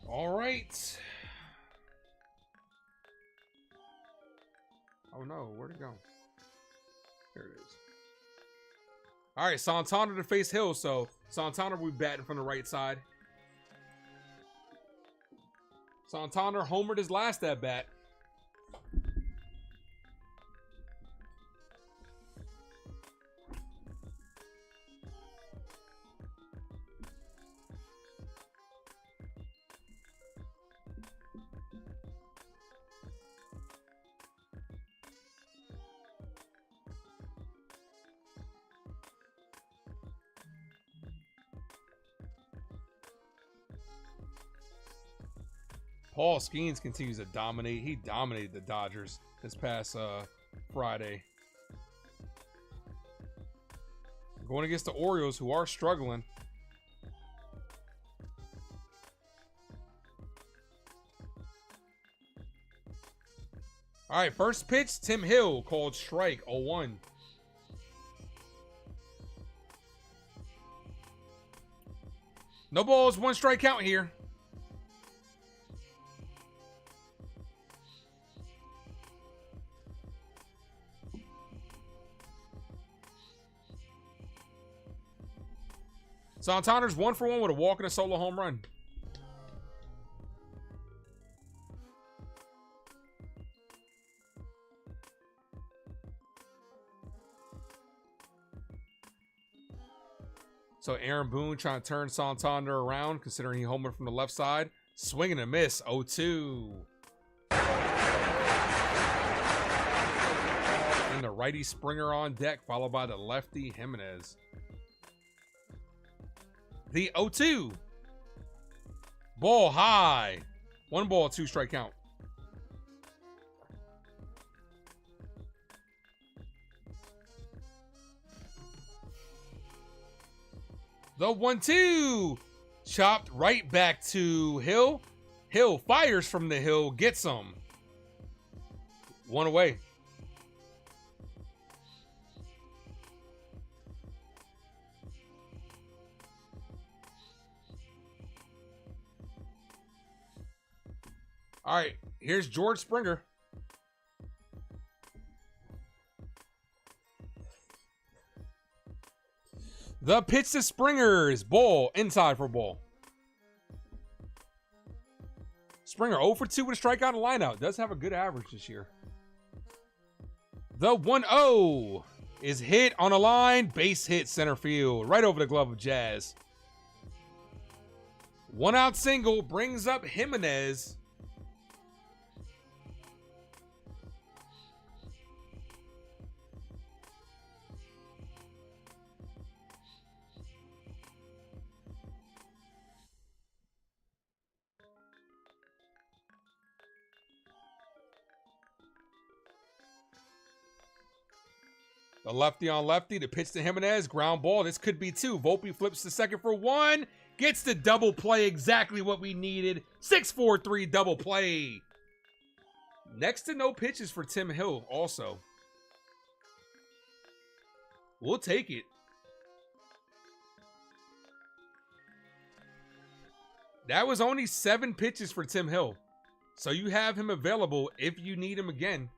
All right. Oh no, where'd it go? Here it is. All right, Santander to face Hill, so Santander will be batting from the right side. Santander homered his last at bat. Paul Skeens continues to dominate. He dominated the Dodgers this past Friday. Going against the Orioles, who are struggling. All right, first pitch, Tim Hill called strike, 0-1. No balls, 1 strike count here. Santander's 1 for 1 with a walk and a solo home run. So Aaron Boone trying to turn Santander around, considering he homered from the left side. Swing and a miss, 0-2. And the righty Springer on deck, followed by the lefty Jimenez. The 0-2. Ball high. 1 ball, 2 strike count. The 1-2. Chopped right back to Hill. Hill fires from the hill. Gets him. 1 away. All right, here's George Springer. The pitch to Springer is ball, inside for ball. Springer 0 for 2 with a strikeout and lineout. Does have a good average this year. The 1-0 is hit on a line, base hit center field, right over the glove of Jazz. 1 out single brings up Jimenez. The lefty on lefty, the pitch to Jimenez, ground ball. This could be 2. Volpe flips to second for 1. Gets the double play, exactly what we needed. 6-4-3 double play. Next to no pitches for Tim Hill also. We'll take it. That was only 7 pitches for Tim Hill. So you have him available if you need him again.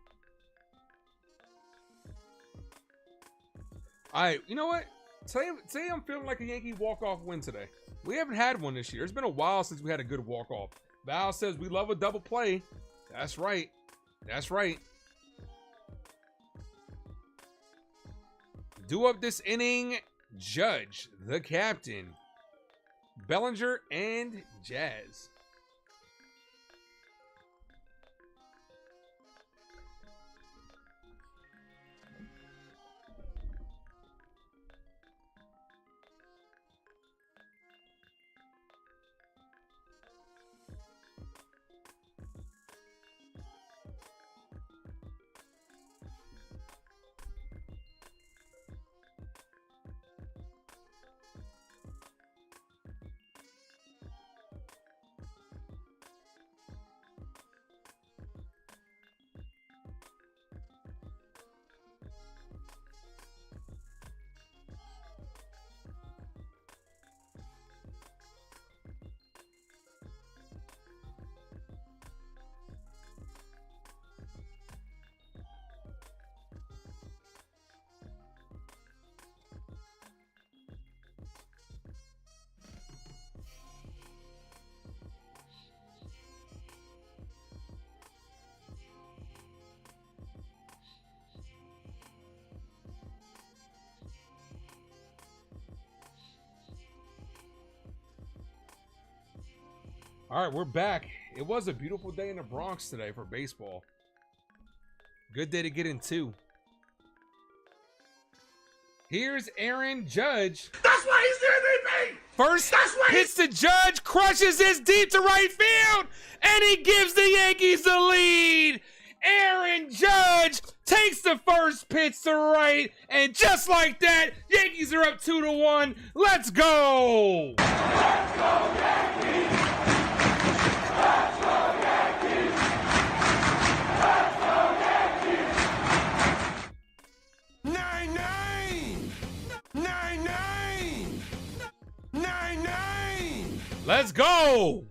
All right, you know what? Say I'm feeling like a Yankee walk-off win today. We haven't had one this year. It's been a while since we had a good walk-off. Val says we love a double play. That's right. That's right. Do up this inning, Judge, the captain, Bellinger, and Jazz. All right, we're back. It was a beautiful day in the Bronx today for baseball. Good day to get in, too. Here's Aaron Judge. That's why he's the MVP. First pitch to Judge, crushes this deep to right field, and he gives the Yankees the lead. Aaron Judge takes the first pitch to right, and just like that, Yankees are up 2-1. Let's go. Let's go, Yankees. Let's go, Yankees. Let's go, Yankees. go.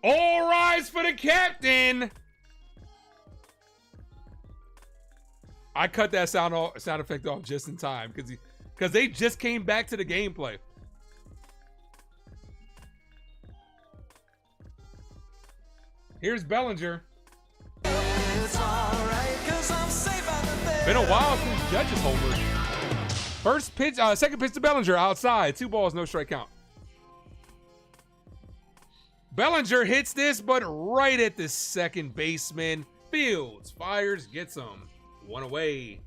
All rise for the captain. I cut that sound effect off just in time because they just came back to the gameplay. Here's Bellinger. It's all right, 'cause I'm safe out there. Been a while since Judge's homer. First pitch, second pitch to Bellinger outside. 2 balls, no strike count. Bellinger hits this, but right at the second baseman. Fields fires, gets him. 1 away.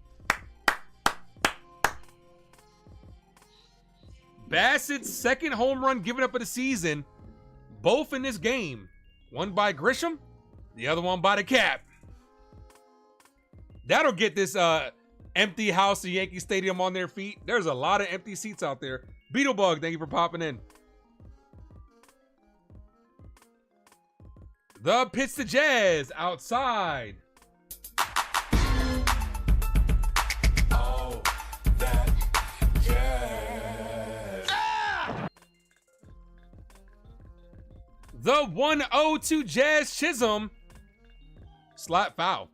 Bassett's second home run given up of the season, both in this game. One by Grisham, the other one by the Cap. That'll get this empty house of Yankee Stadium on their feet. There's a lot of empty seats out there. Beetlebug, thank you for popping in. The pitch to Jazz, outside. Oh, that jazz. The 1-0 to Jazz Chisholm. Slap foul.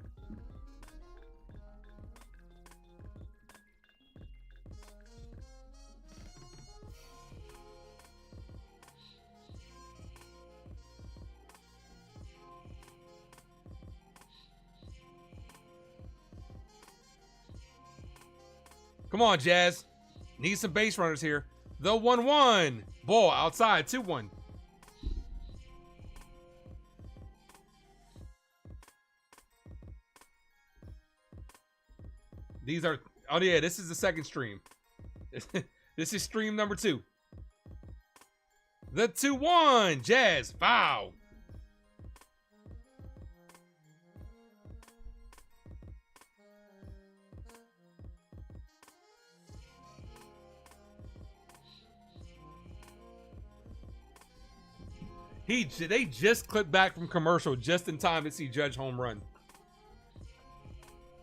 Come on, Jazz. Need some base runners here. The 1-1. Ball outside, 2-1. These are, oh yeah, this is the second stream. This is stream number 2. The 2-1. Jazz, foul. They just clipped back from commercial just in time to see Judge home run.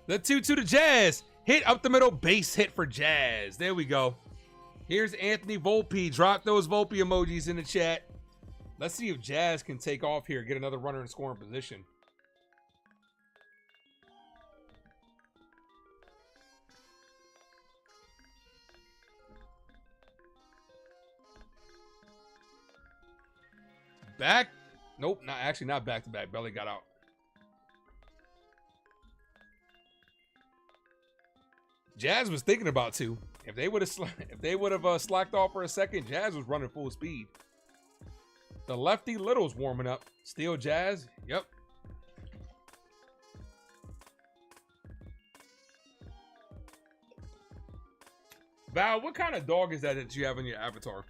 The 2-2 to Jazz. Hit up the middle, base hit for Jazz. There we go. Here's Anthony Volpe. Drop those Volpe emojis in the chat. Let's see if Jazz can take off here, get another runner in scoring position. Back? Nope, not back to back. Belly got out. Jazz was thinking about 2. If they would have slacked off for a second, Jazz was running full speed. The lefty Little's warming up. Still Jazz. Yep. Val, what kind of dog is that you have in your avatar?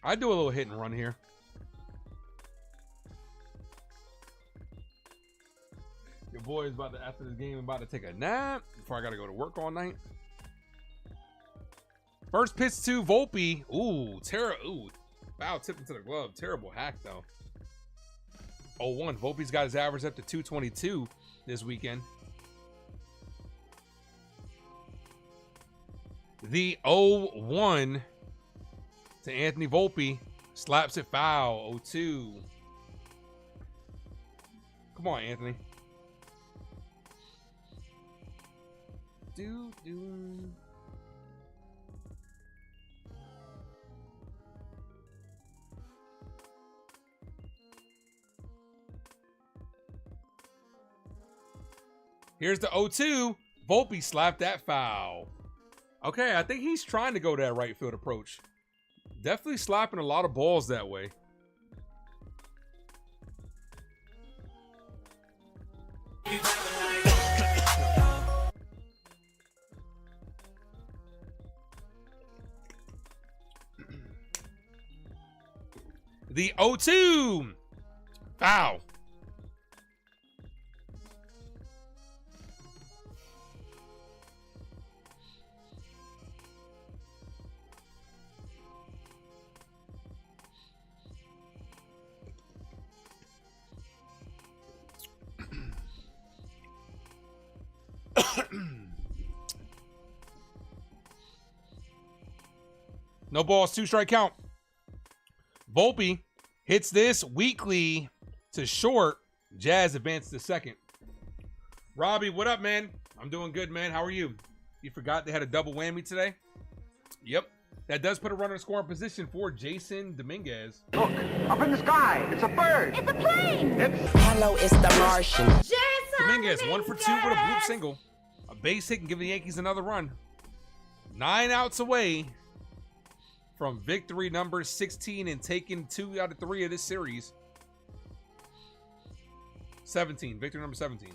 I do a little hit and run here. Your boy is about to, after this game, about to take a nap before I got to go to work all night. First pitch to Volpe. Ooh, foul tipped into the glove. Terrible hack, though. 0-1. Volpe's got his average up to 222 this weekend. The 0-1 to Anthony Volpe. Slaps it foul. 0-2. Come on, Anthony. Here's the 0-2. Volpe slapped that foul. Okay, I think he's trying to go that right field approach. Definitely slapping a lot of balls that way. The 0-2. Foul. No balls, 2-strike count. Volpe hits this weakly to short. Jazz advanced to second. Robbie, what up, man? I'm doing good, man. How are you? You forgot they had a double whammy today? Yep. That does put a runner in scoring position for Jason Dominguez. Look, up in the sky. It's a bird. It's a plane. Hello, it's the Martian. Jason Dominguez, 1 for 2 with a bloop single. A base hit can give the Yankees another run. 9 outs away from victory number 16 and taking 2 out of 3 of this series. 17, victory number 17.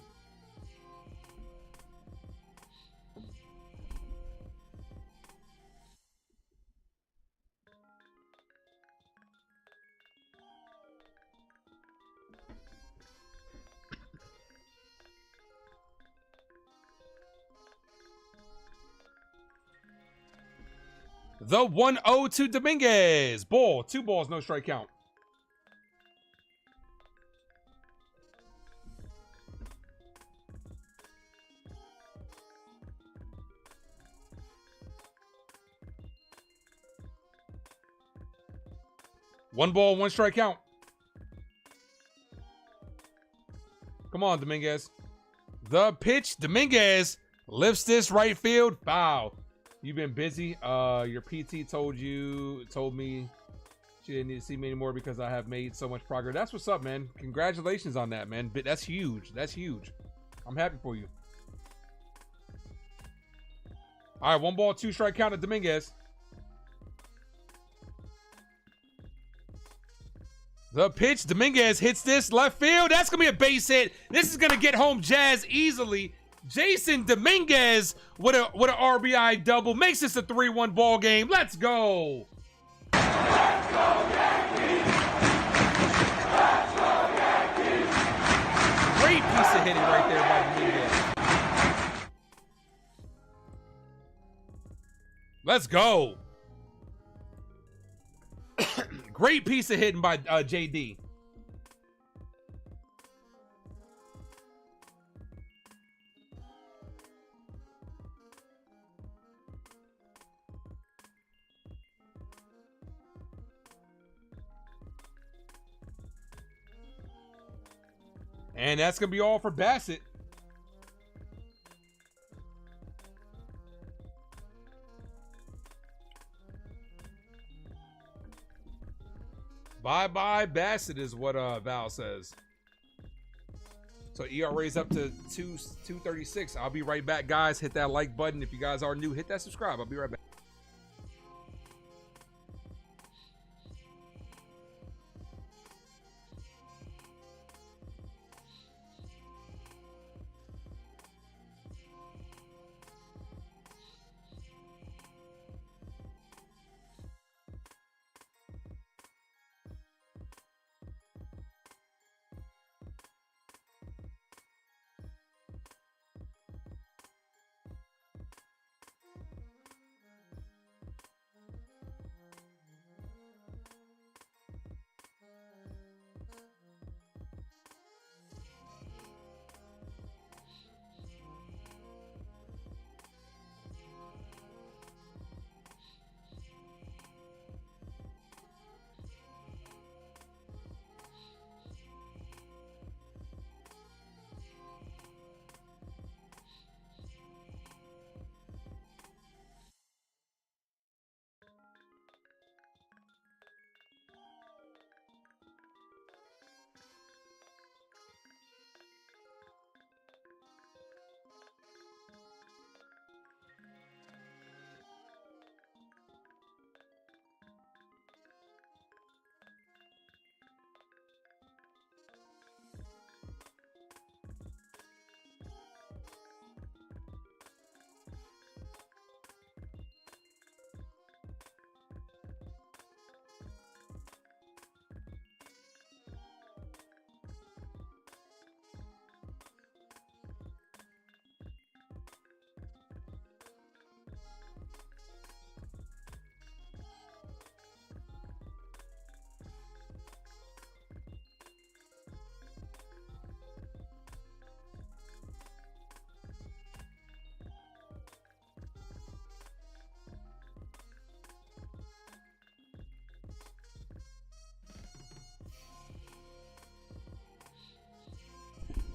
The 1-0 to Dominguez. Ball, 2 balls, no strike count. One ball, 1 strike count. Come on, Dominguez. The pitch, Dominguez lifts this right field. Foul. You've been busy. Your PT told me she didn't need to see me anymore because I have made so much progress. That's what's up, man. Congratulations on that, man. But that's huge. That's huge. I'm happy for you. All right, 1 ball, 2 strike count at Dominguez. The pitch, Dominguez hits this left field. That's going to be a base hit. This is going to get home Jazz easily. Jason Dominguez with an RBI double makes this a 3-1 ball game. Let's go. Let's go, Yankees! Let's go, Yankees! Great piece of hitting right there by Dominguez. Let's go. Great piece of hitting by JD. And that's going to be all for Bassett. Bye-bye Bassett is what Val says. So ERA's up to 236. I'll be right back, guys. Hit that like button. If you guys are new, hit that subscribe. I'll be right back.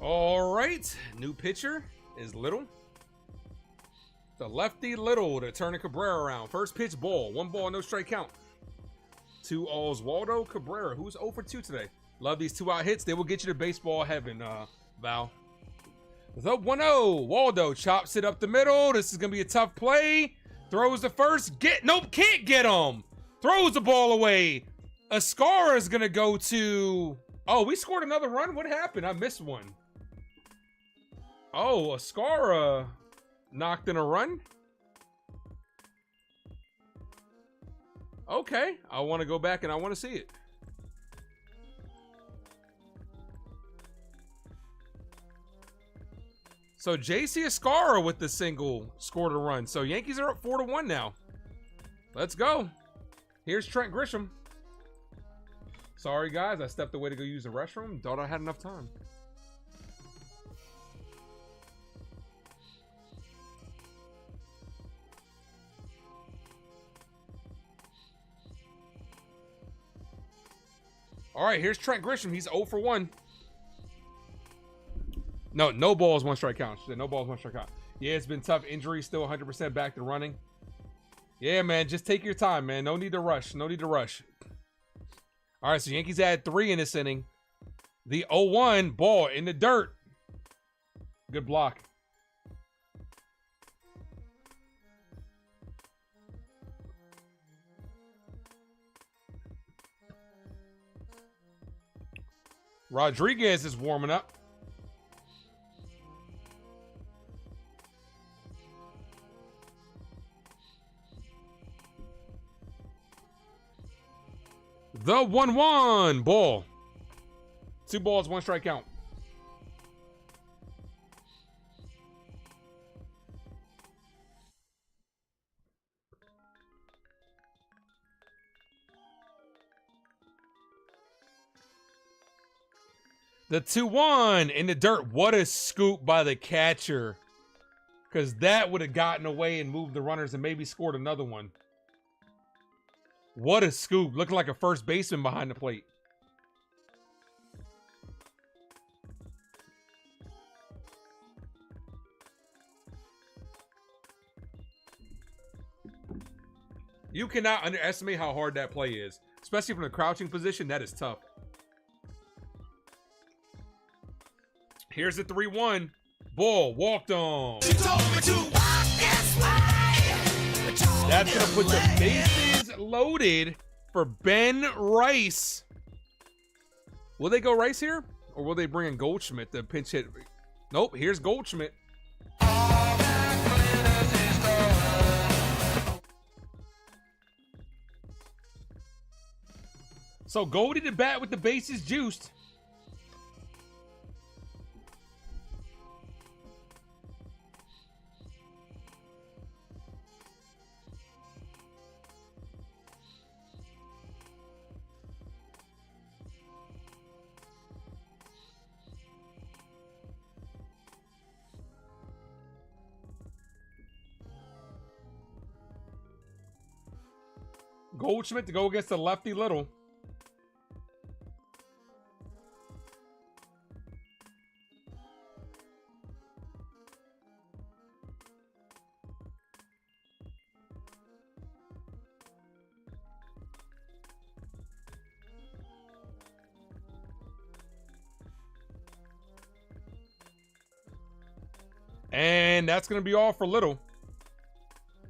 All right, new pitcher is Little. The lefty Little to turn Cabrera around. First pitch ball, 1 ball, no strike count. To Oswaldo Cabrera, who's 0 for 2 today. Love these 2-out hits. They will get you to baseball heaven, Val. The 1-0. Waldo chops it up the middle. This is going to be a tough play. Throws the first. Nope, can't get him. Throws the ball away. Ascara is going to go to... Oh, we scored another run? What happened? I missed one. Oh, Ascara knocked in a run? Okay. I want to go back and I want to see it. So JC Ascara with the single scored a run. So Yankees are up 4-1 now. Let's go. Here's Trent Grisham. Sorry guys, I stepped away to go use the restroom. Thought I had enough time. All right, here's Trent Grisham. He's 0 for 1. No balls, 1 strike count. No balls, 1 strike count. Yeah, it's been tough. Injury, still 100% back to running. Yeah, man, just take your time, man. No need to rush. No need to rush. All right, so Yankees had 3 in this inning. The 0-1 ball in the dirt. Good block. Rodriguez is warming up. The 1-1 ball. 2 balls, 1 strike count. The 2-1 in the dirt. What a scoop by the catcher. Because that would have gotten away and moved the runners and maybe scored another one. What a scoop. Looking like a first baseman behind the plate. You cannot underestimate how hard that play is. Especially from the crouching position. That is tough. Here's the 3-1. Ball walked on. That's going to put the bases loaded for Ben Rice. Will they go Rice here? Or will they bring in Goldschmidt, the pinch hit? Nope, here's Goldschmidt. So Goldie to bat with the bases juiced. Goldschmidt to go against the lefty Little. And that's going to be all for Little.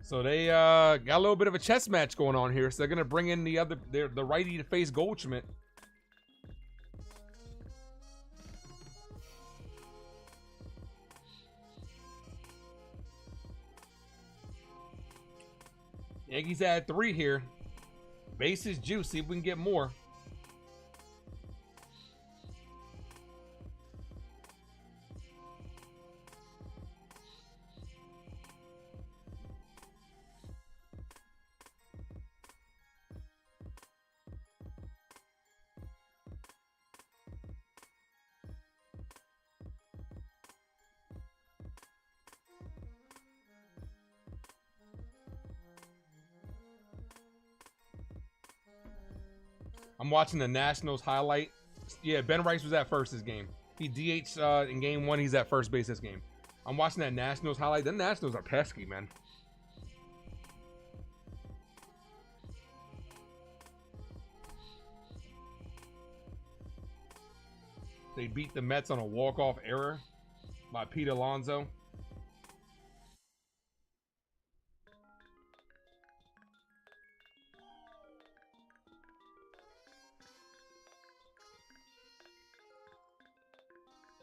So they got a little bit of a chess match going on here. So they're going to bring in the righty to face Goldschmidt. Yankees had 3 here. Bases juice. See if we can get more. I'm watching the Nationals highlight. Yeah, Ben Rice was at first this game. He DH'd in game 1. He's at first base this game. I'm watching that Nationals highlight. The Nationals are pesky, man. They beat the Mets on a walk-off error by Pete Alonso.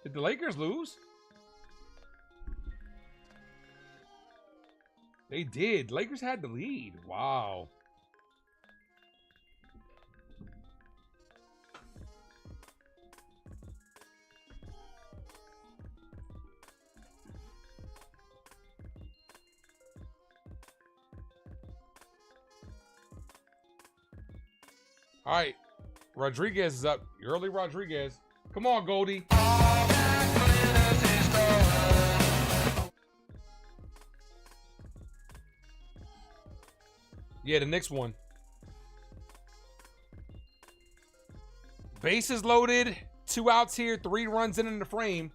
Did the Lakers lose? They did. Lakers had the lead. Wow. All right. Rodriguez is up. Early Rodriguez. Come on, Goldie. Yeah, the Knicks won. Bases loaded. 2 outs here. 3 runs in the frame.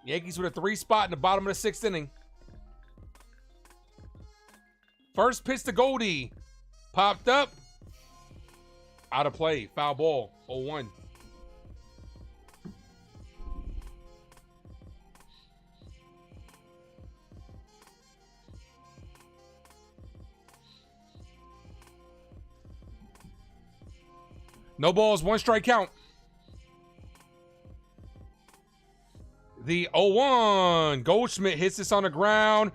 Yankees with a 3 spot in the bottom of the 6th inning. First pitch to Goldie. Popped up. Out of play. Foul ball. 0-1. No balls, 1 strike count. The 0-1. Goldschmidt hits this on the ground.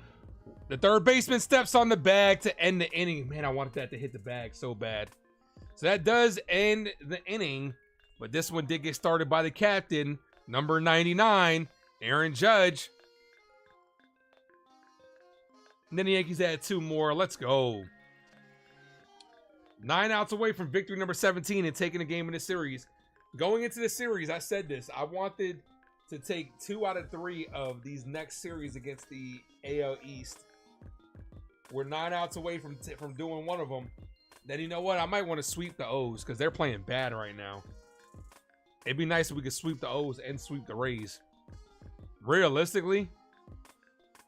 The third baseman steps on the bag to end the inning. Man, I wanted that to hit the bag so bad. So that does end the inning. But this one did get started by the captain, number 99, Aaron Judge. And then the Yankees had 2 more. Let's go. 9 outs away from victory number 17 and taking a game in this series. Going into the series, I said this. I wanted to take 2 out of 3 of these next series against the AL East. We're 9 outs away from doing one of them. Then you know what? I might want to sweep the O's because they're playing bad right now. It'd be nice if we could sweep the O's and sweep the Rays. Realistically,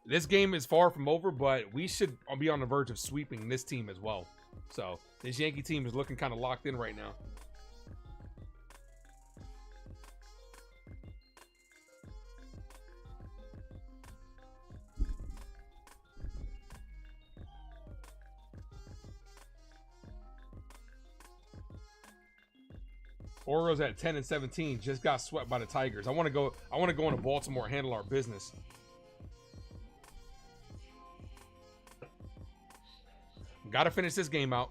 this game is far from over, but we should be on the verge of sweeping this team as well. So this Yankee team is looking kind of locked in right now. Orioles at 10-17 just got swept by the Tigers. I want to go into Baltimore and handle our business. Got to finish this game out.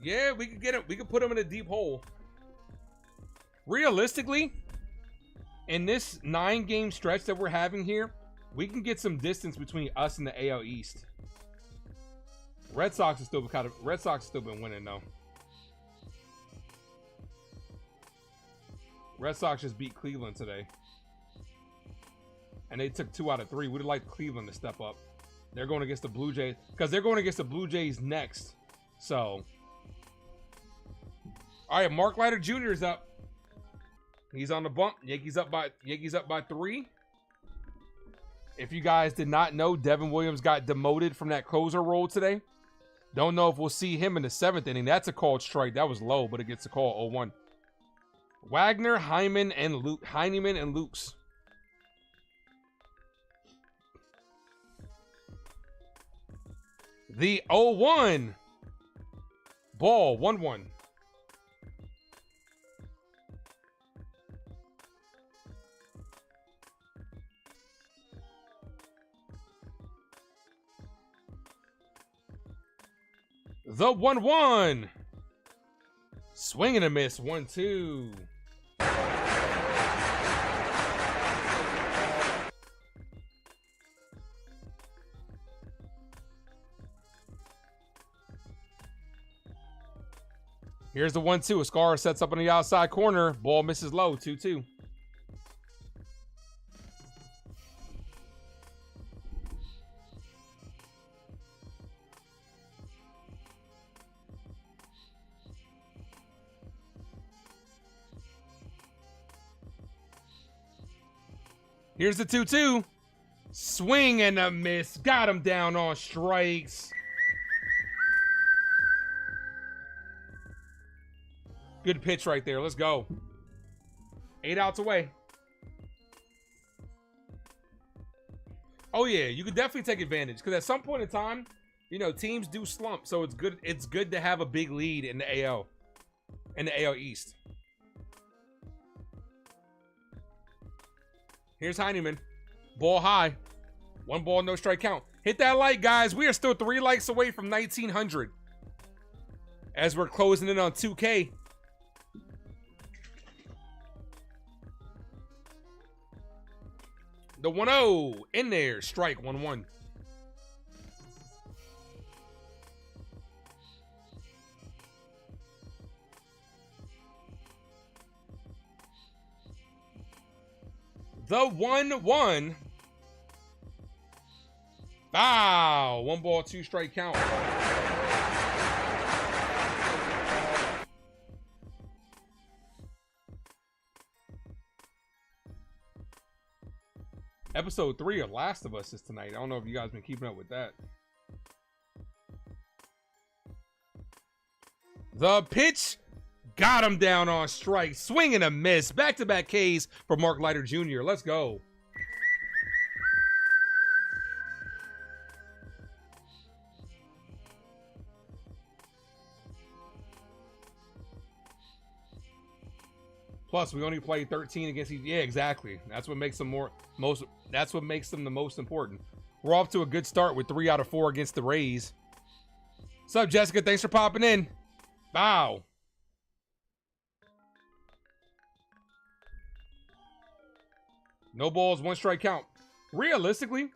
Yeah, we could get it. We could put him in a deep hole. Realistically, in this 9-game stretch that we're having here, we can get some distance between us and the AL East. Red Sox have still been winning though. Red Sox just beat Cleveland today, and they took 2 out of 3. We'd like Cleveland to step up. They're going against the Blue Jays because they're going against the Blue Jays next. So. All right, Mark Leiter Jr. is up. He's on the bump. Yankees up by 3. If you guys did not know, Devin Williams got demoted from that closer role today. Don't know if we'll see him in the 7th inning. That's a called strike. That was low, but it gets a call. 0-1. Wagner, Heineman, and Lukes. The 0-1. Ball, 1-1. The 1-1. Swing and a miss. 1-2. Here's the 1-2. Ascara sets up on the outside corner. Ball misses low. 2-2. Here's the 2-2. Swing and a miss. Got him down on strikes. Good pitch right there. Let's go. 8 outs away. Oh yeah, you could definitely take advantage because at some point in time, you know, teams do slump. So it's good. It's good to have a big lead in the AL East. Here's Heineman. Ball high. 1 ball, no strike count. Hit that like, guys. We are still 3 likes away from 1900 as we're closing in on 2K. The 1-0 in there. Strike. 1-1. The 1-1. Wow. 1 ball, 2 strike count. Episode 3 of Last of Us is tonight. I don't know if you guys been keeping up with that. The pitch got him down on strike. Swing and a miss. Back-to-back Ks for Mark Leiter Jr. Let's go. Plus, we only played 13 against each. Yeah, exactly. That's what makes them that's what makes them the most important. We're off to a good start with 3 out of 4 against the Rays. What's up, Jessica? Thanks for popping in. Bow. No balls, 1 strike count. Realistically,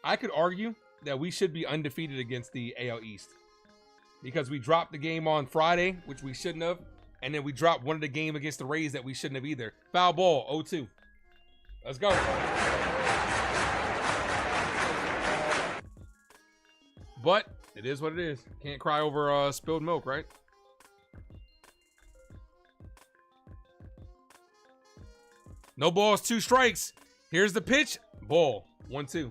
I could argue that we should be undefeated against the AL East because we dropped the game on Friday, which we shouldn't have. And then we dropped one of the game against the Rays that we shouldn't have either. Foul ball, 0-2. Let's go. But it is what it is. Can't cry over spilled milk, right? No balls, 2 strikes. Here's the pitch. Ball, 1-2.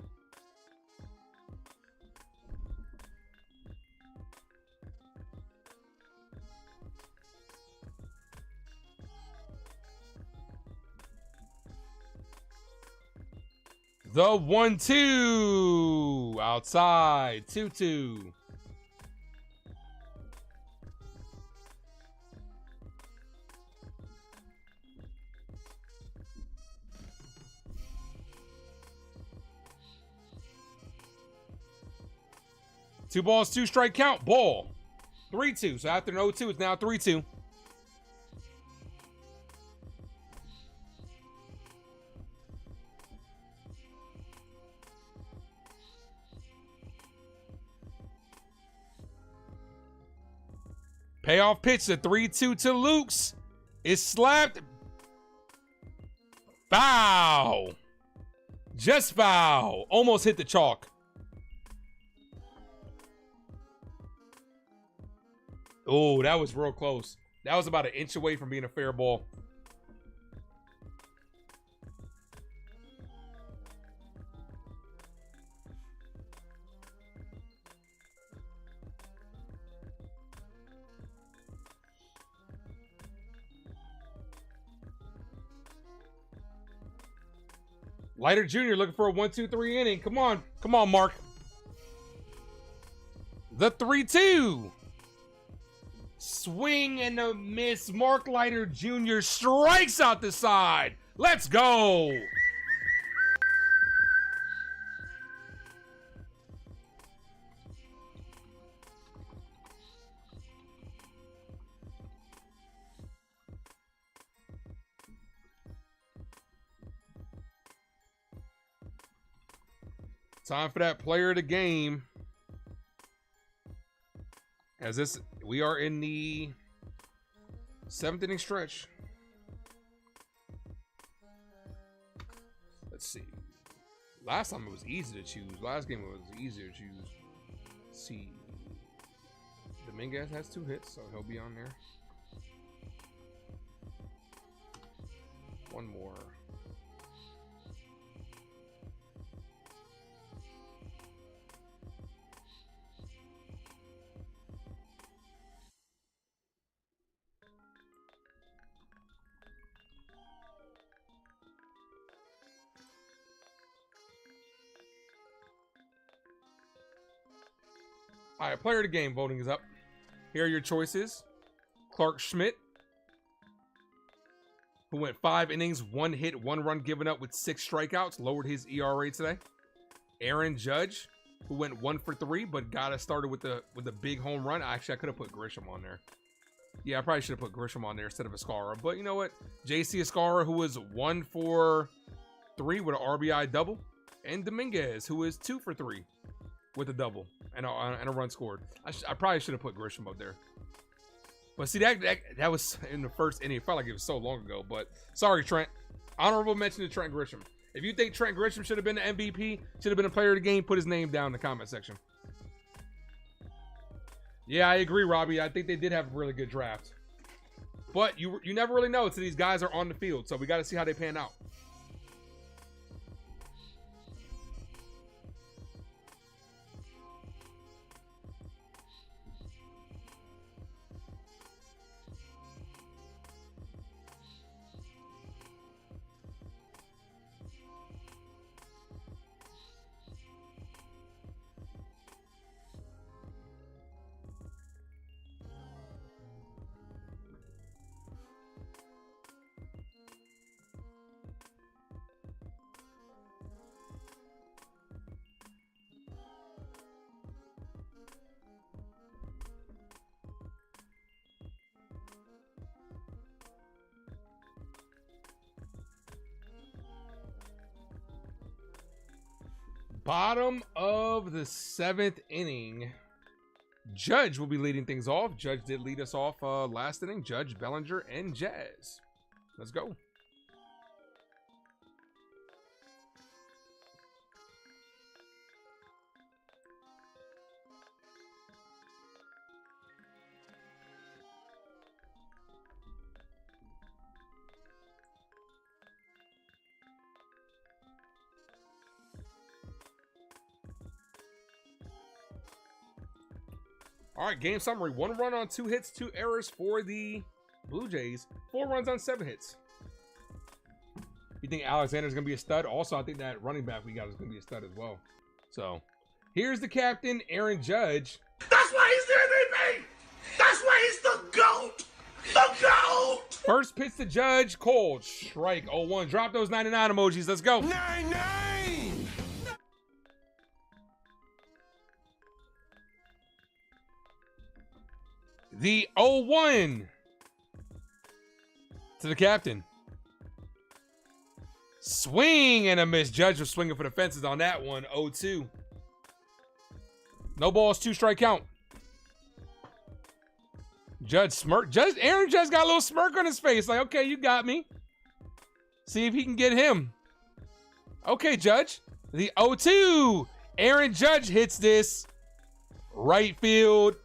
The 1-2 outside. 2-2. Two balls, 2 strike count. Ball. 3-2. So after an 0-2, it's now 3-2. Payoff pitch, the 3-2 to Lukes. Is slapped. Foul. Just foul. Almost hit the chalk. Oh, that was real close. That was about an inch away from being a fair ball. Leiter Jr. looking for a 1-2-3 inning. Come on. Come on, Mark. The 3-2. Swing and a miss. Mark Leiter Jr. strikes out the side. Let's go. Time for that player of the game. We are in the 7th inning stretch. Let's see. Last time it was easy to choose. Last game it was easier to choose. Let's see. Dominguez has 2 hits, so he'll be on there. One more. All right, player of the game voting is up. Here are your choices. Clark Schmidt, who went 5 innings, 1 hit, 1 run given up with 6 strikeouts, lowered his ERA today. Aaron Judge, who went 1 for 3, but got us started with a big home run. Actually, I could have put Grisham on there. Yeah, I probably should have put Grisham on there instead of Escara. But you know what? JC Escara, who was 1 for 3 with an RBI double. And Dominguez, who is 2 for 3 with a double and a run scored. I probably should have put Grisham up there. But see, that was in the first inning. It felt like it was so long ago. But sorry, Trent. Honorable mention to Trent Grisham. If you think Trent Grisham should have been the MVP, should have been a player of the game, put his name down in the comment section. Yeah, I agree, Robbie. I think they did have a really good draft. But you never really know until these guys are on the field. So we got to see how they pan out. Bottom of the 7th inning. Judge will be leading things off. Judge did lead us off last inning. Judge, Bellinger, and Jazz. Let's go. All right, game summary. 1 run on 2 hits, 2 errors for the Blue Jays. 4 runs on 7 hits. You think Alexander's going to be a stud? Also, I think that running back we got is going to be a stud as well. So, here's the captain, Aaron Judge. That's why he's the MVP! That's why he's the GOAT! The GOAT! First pitch to Judge, cold strike, 0-1. Drop those 99 emojis. Let's go. 99! The 0-1 to the captain. Swing and a miss. Judge was swinging for the fences on that one. 0-2. No balls, 2 strike count. Judge smirk. Aaron Judge got a little smirk on his face. Like, okay, you got me. See if he can get him. Okay, Judge. The 0-2. Aaron Judge hits this. Right field.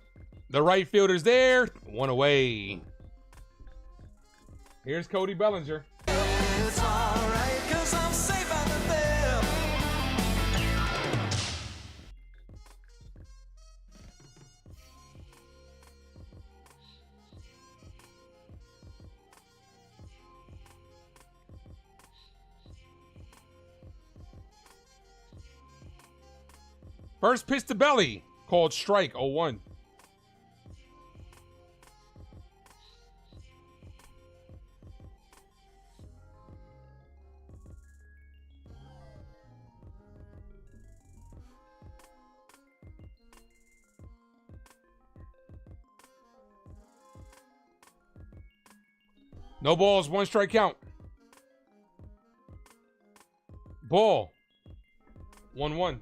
The right fielder's there. 1 away. Here's Cody Bellinger. It's alright, 'cause I'm safe out of there. First pitch to Belly. Called strike. 0-1. No balls, 1 strike count. Ball. 1-1.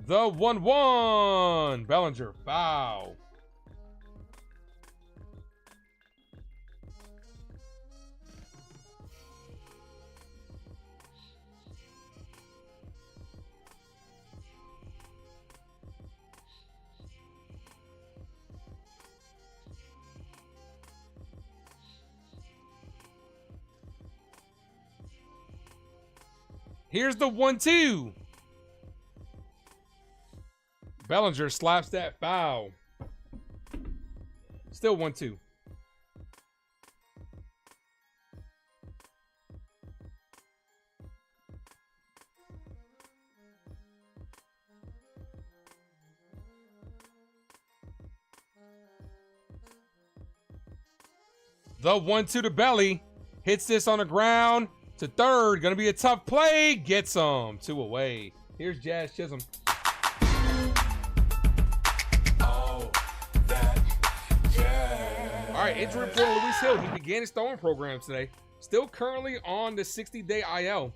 The 1-1. Bellinger, foul. Here's the 1-2. Bellinger slaps that foul. Still 1-2. The 1-2 to Belly. Hits this on the ground to third. Gonna be a tough play. Gets him. 2 away. Here's Jazz Chisholm. All right, injury report on Luis Hill. He began his throwing program today. Still currently on the 60-day IL.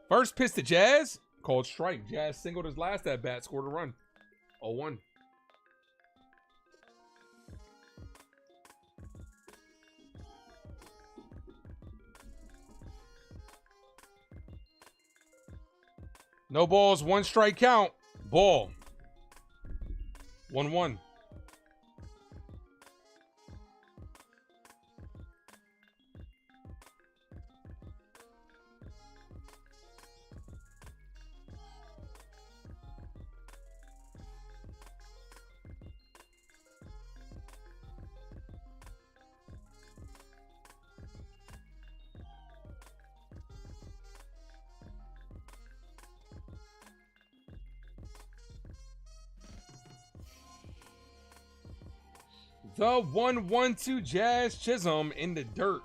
First pitch to Jazz. Called strike. Jazz singled his last at bat. Scored a run. 0-1. No balls, 1 strike count. Ball. 1-1. The 1-1-2 Jazz Chisholm in the dirt.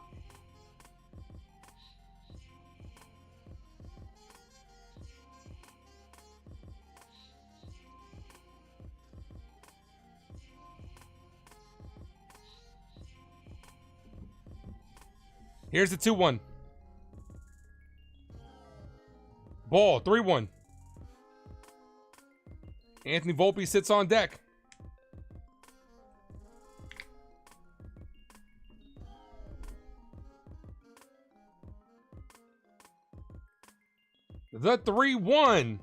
Here's the 2-1. Ball, 3-1. Anthony Volpe sits on deck. The 3-1.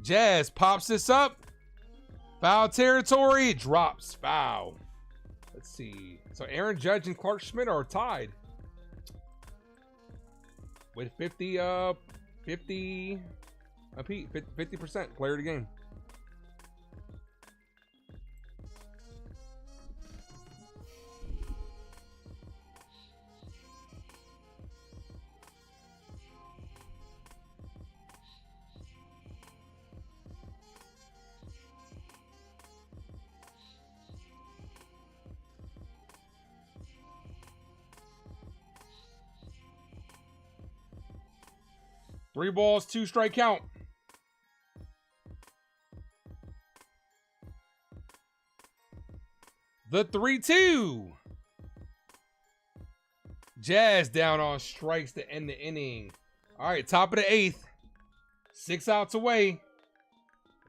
Jazz pops this up. Foul territory. Drops. Foul. Let's see. So Aaron Judge and Clark Schmidt are tied with 50% player of the game. Three balls, 2 strike count. The 3-2. Jazz down on strikes to end the inning. All right, top of the 8th. 6 outs away.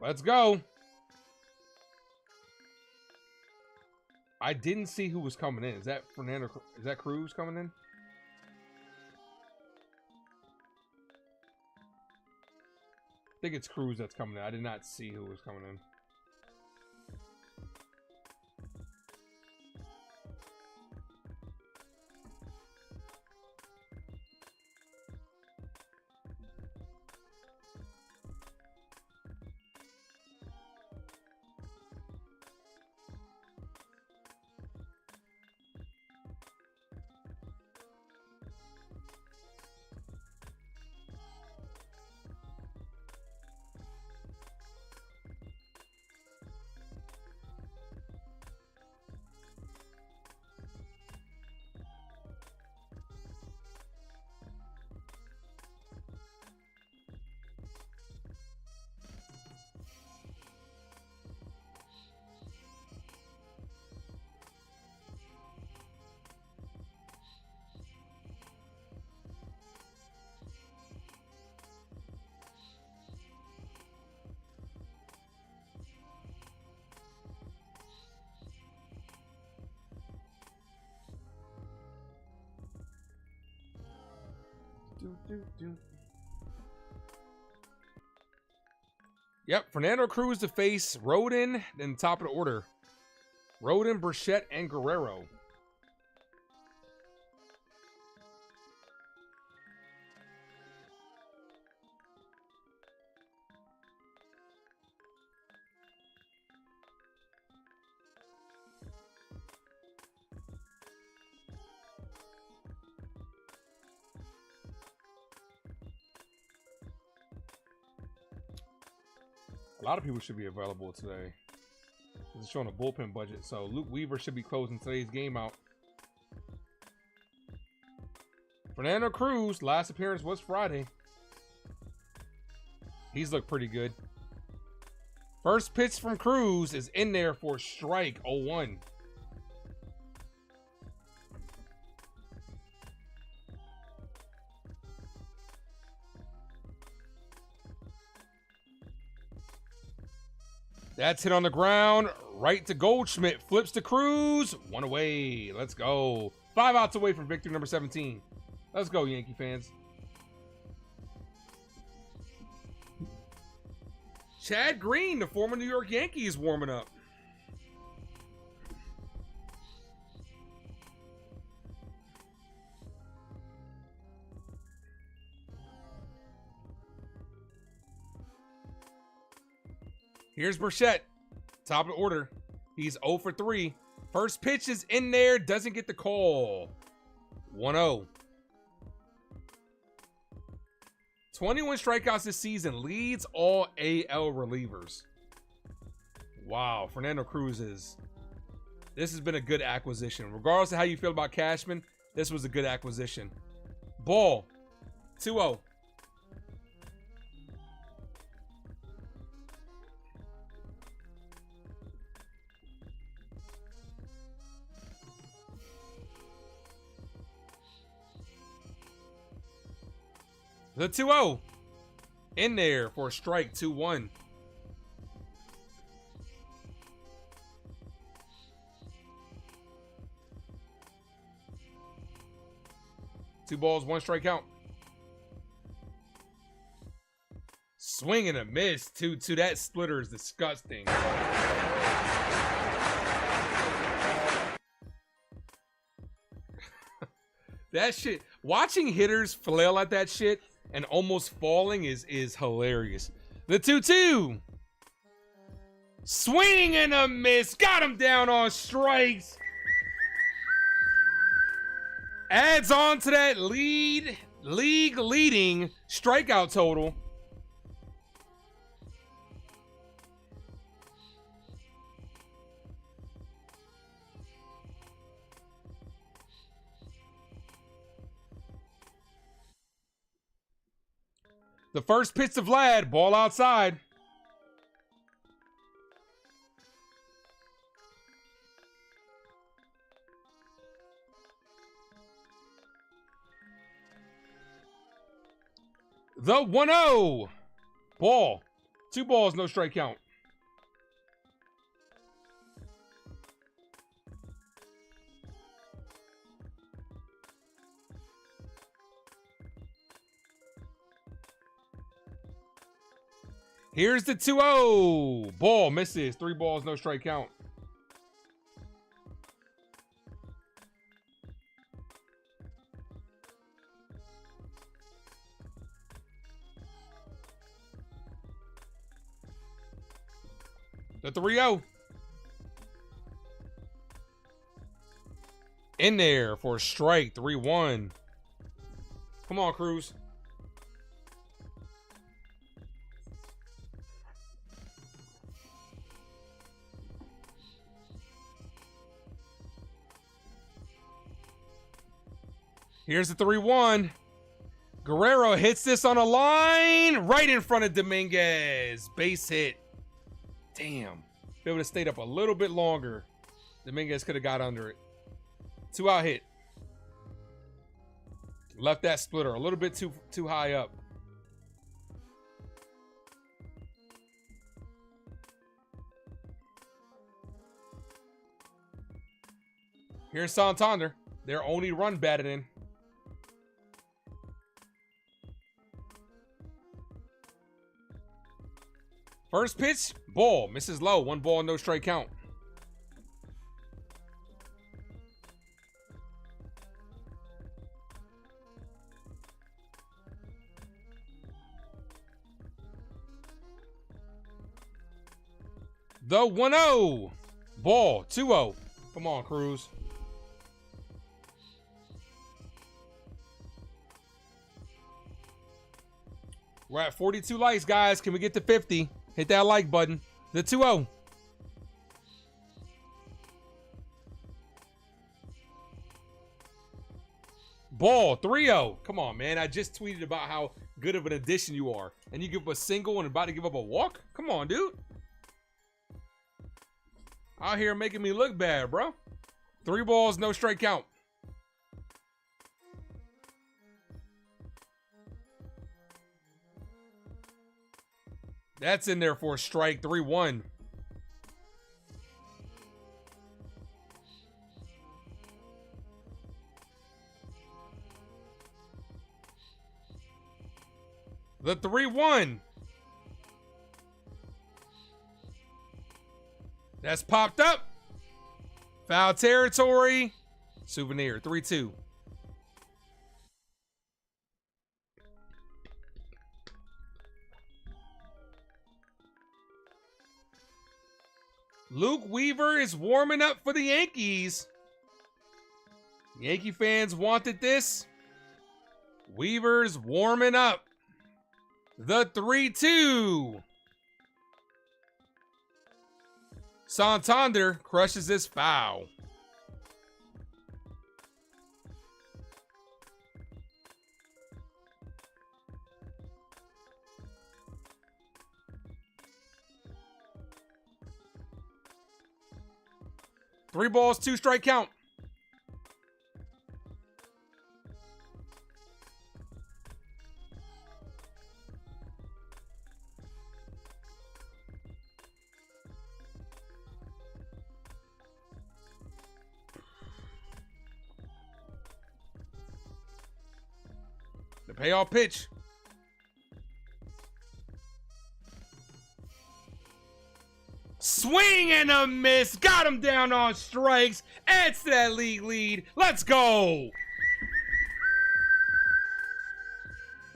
Let's go. I didn't see who was coming in. Is that Fernando? Is that Cruz coming in? I think it's Cruz that's coming in. I did not see who was coming in. Yep, Fernando Cruz to face Rodin, then top of the order. Rodin, Burchett, and Guerrero. A lot of people should be available today. It's showing a bullpen budget, so Luke Weaver should be closing today's game out. Fernando Cruz, last appearance was Friday. He's looked pretty good. First pitch from Cruz is in there for strike 0-1. That's hit on the ground. Right to Goldschmidt. Flips to Cruz. One away. Let's go. 5 outs away from victory number 17. Let's go, Yankee fans. Chad Green, the former New York Yankee, is warming up. Here's Burchett, top of the order. He's 0 for 3. First pitch is in there, doesn't get the call. 1-0. 21 strikeouts this season, leads all AL relievers. Wow, Fernando Cruz is. This has been a good acquisition. Regardless of how you feel about Cashman, this was a good acquisition. Ball, 2-0. The 2-0 in there for a strike, 2-1. Two balls, one strikeout. Swing and a miss, 2-2. That splitter is disgusting. That shit, watching hitters flail at that shit and almost falling is hilarious. The 2-2. Swing and a miss. Got him down on strikes. Adds on to that league leading strikeout total. The first pitch to Vlad, ball outside. The 1-0. Ball. 2 balls, no strike count. Here's the 2-0. Ball misses. 3 balls, no strike count. The 3-0. In there for a strike. 3-1. Come on, Cruz. Here's the 3-1. Guerrero hits this on a line right in front of Dominguez. Base hit. Damn. If it would have stayed up a little bit longer, Dominguez could have got under it. 2-out hit. Left that splitter a little bit too high up. Here's Santander. Their only run batted in. First pitch, ball. Misses low. 1 ball, no strike count. The 1-0. Ball. 2-0. Come on, Cruz. We're at 42 likes, guys. Can we get to 50? Hit that like button. The 2-0. Ball. 3-0. Come on, man. I just tweeted about how good of an addition you are. And you give up a single and about to give up a walk? Come on, dude. Out here making me look bad, bro. 3 balls, no strike count. That's in there for a strike. 3-1. The 3-1. That's popped up. Foul territory. Souvenir. 3-2. Luke Weaver is warming up for the Yankees. Yankee fans wanted this. Weaver's warming up. The 3-2. Santander crushes this foul. Three balls, 2 strike count. The payoff pitch. Swing and a miss. Got him down on strikes. Adds to that league lead. Let's go.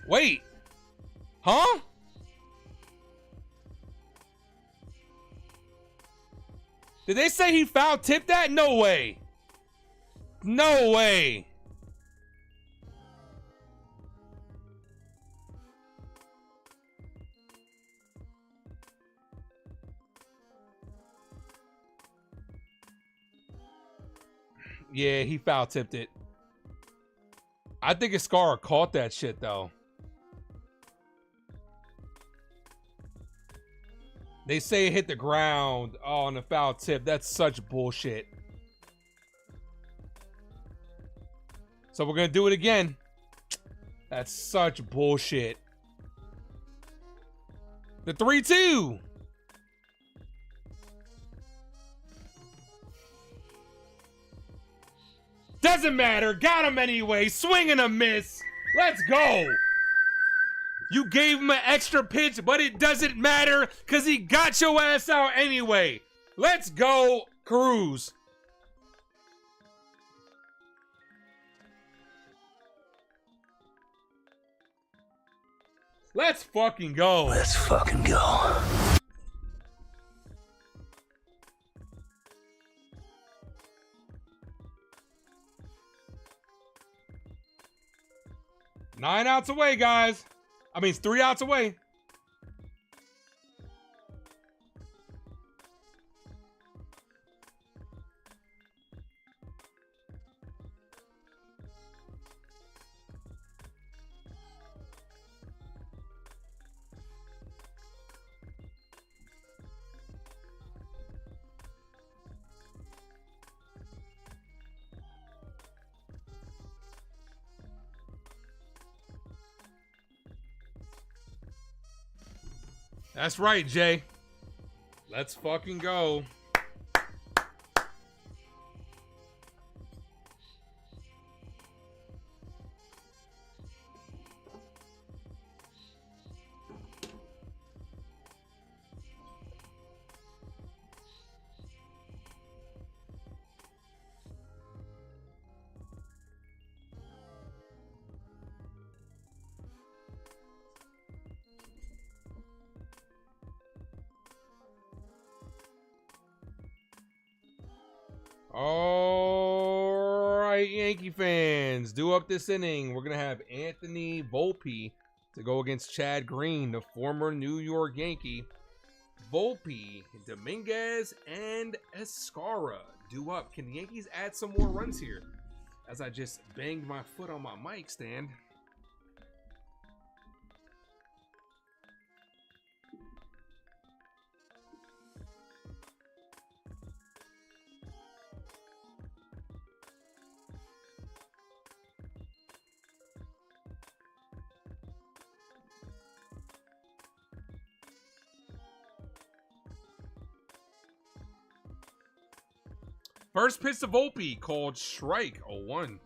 Wait. Huh? Did they say he foul tipped that? No way. No way. Yeah, he foul tipped it. I think Chyeaaa caught that shit though. They say it hit the ground on the foul tip. That's such bullshit. So we're gonna do it again. That's such bullshit. The 3-2. Doesn't matter. Got him anyway. Swing and a miss. Let's go. You gave him an extra pitch, but it doesn't matter because he got your ass out anyway. Let's go, Cruz. Let's fucking go. Let's fucking go. Nine outs away, guys. I mean, it's 3 outs away. That's right, Jay. Let's fucking go. All right, Yankee fans, due up this inning, we're going to have Anthony Volpe to go against Chad Green, the former New York Yankee. Volpe, Dominguez, and Escara due up. Can the Yankees add some more runs here? As I just banged my foot on my mic stand. First pitch to Volpe, called strike, 0-1.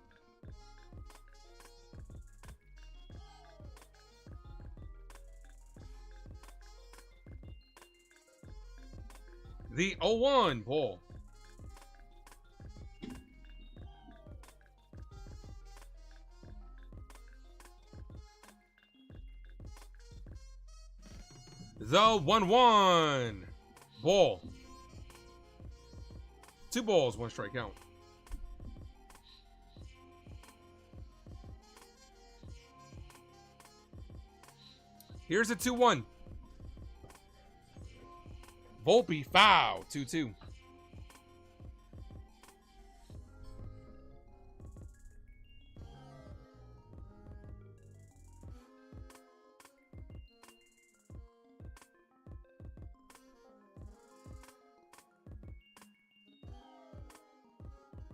The 0-1 ball. The 1-1 ball. 2 balls, 1 strike count. Here's a 2-1. Volpe foul, 2-2.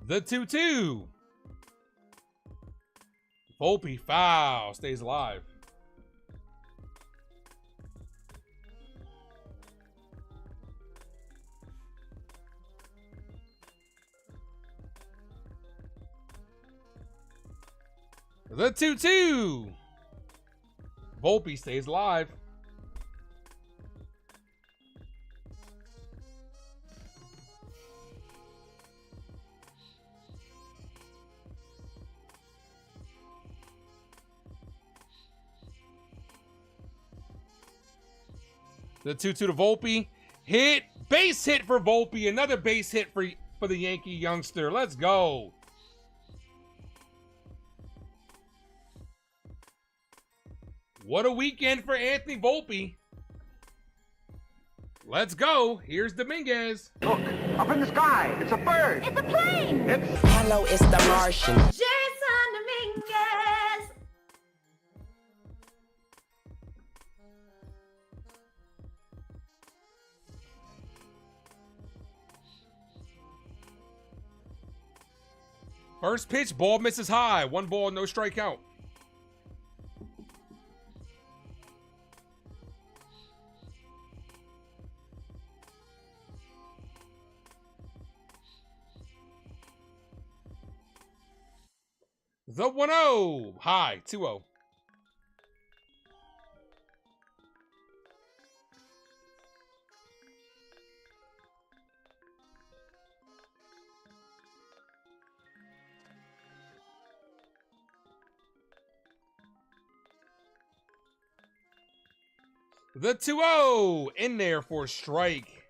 The 2-2. Volpe foul, stays alive. The 2-2. Volpe stays alive. The 2-2 to Volpe. Hit. Base hit for Volpe. Another base hit for the Yankee youngster. Let's go. What a weekend for Anthony Volpe. Let's go. Here's Dominguez. Look, up in the sky. It's a bird. It's a plane. Hello, it's the Martian. Jason Dominguez. First pitch, ball misses high. 1 ball, no strikeout. The 1-0. High, 2-0. The 2-0 in there for a strike.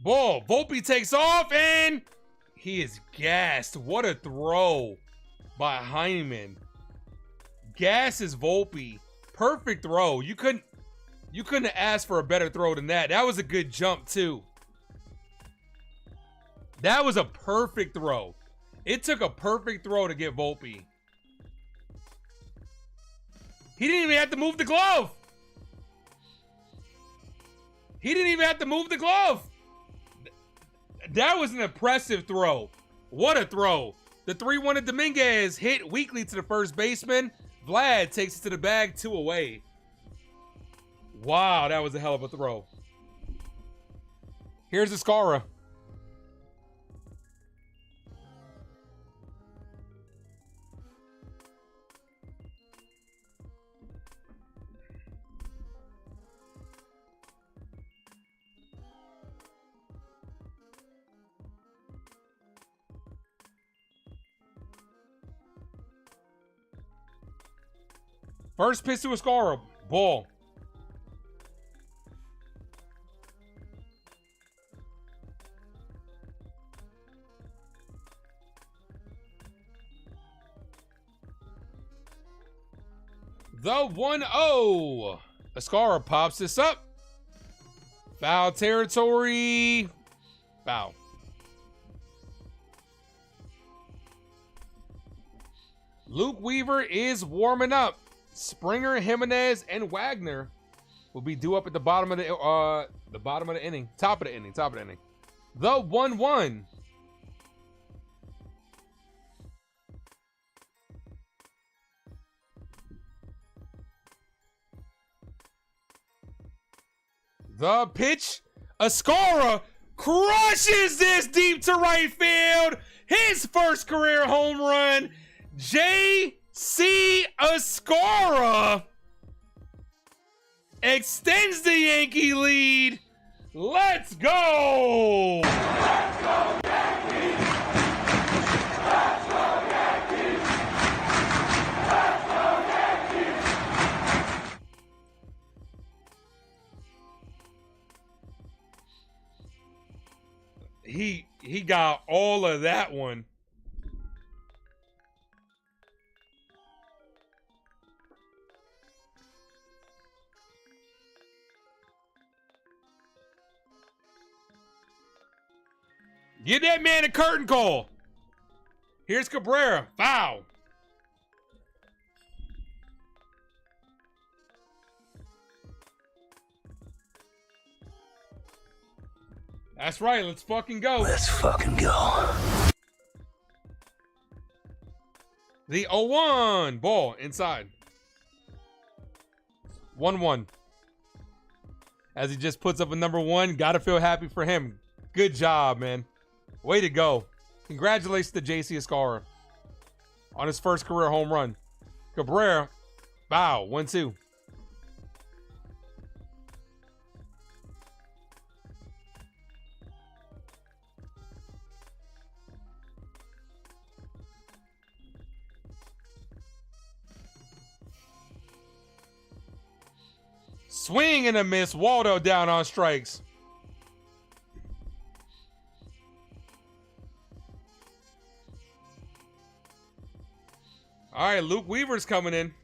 Ball. Volpe takes off and he is gassed. What a throw by Heineman. Gasses Volpe. Perfect throw. You couldn't have asked for a better throw than that. That was a good jump too. That was a perfect throw. It took a perfect throw to get Volpe. He didn't even have to move the glove. He didn't even have to move the glove. That was an impressive throw. What a throw. The 3-1 to Dominguez hit weakly to the first baseman. Vlad takes it to the bag, 2 away. Wow, that was a hell of a throw. Here's Escara. First pitch to Chyeaaa. Ball. The 1-0. Chyeaaa pops this up. Foul territory. Foul. Luke Weaver is warming up. Springer, Jimenez, and Wagner will be due up at the bottom of the inning. Top of the inning. The 1-1. The pitch. Chyeaaa crushes this deep to right field. His first career home run. Chyeaaa extends the Yankee lead. Let's go! Let's go, Yankees! Let's go, Yankees! Let's go, Yankees! He got all of that one. Get that man a curtain call. Here's Cabrera. Foul. That's right. Let's fucking go. Let's fucking go. The 0-1. Ball inside. 1-1. As he just puts up a number 1. Gotta feel happy for him. Good job, man. Way to go. Congratulations to Chyeaaa on his first career home run. Cabrera, foul, 1-2. Swing and a miss. Waldo down on strikes. All right, Luke Weaver's coming in.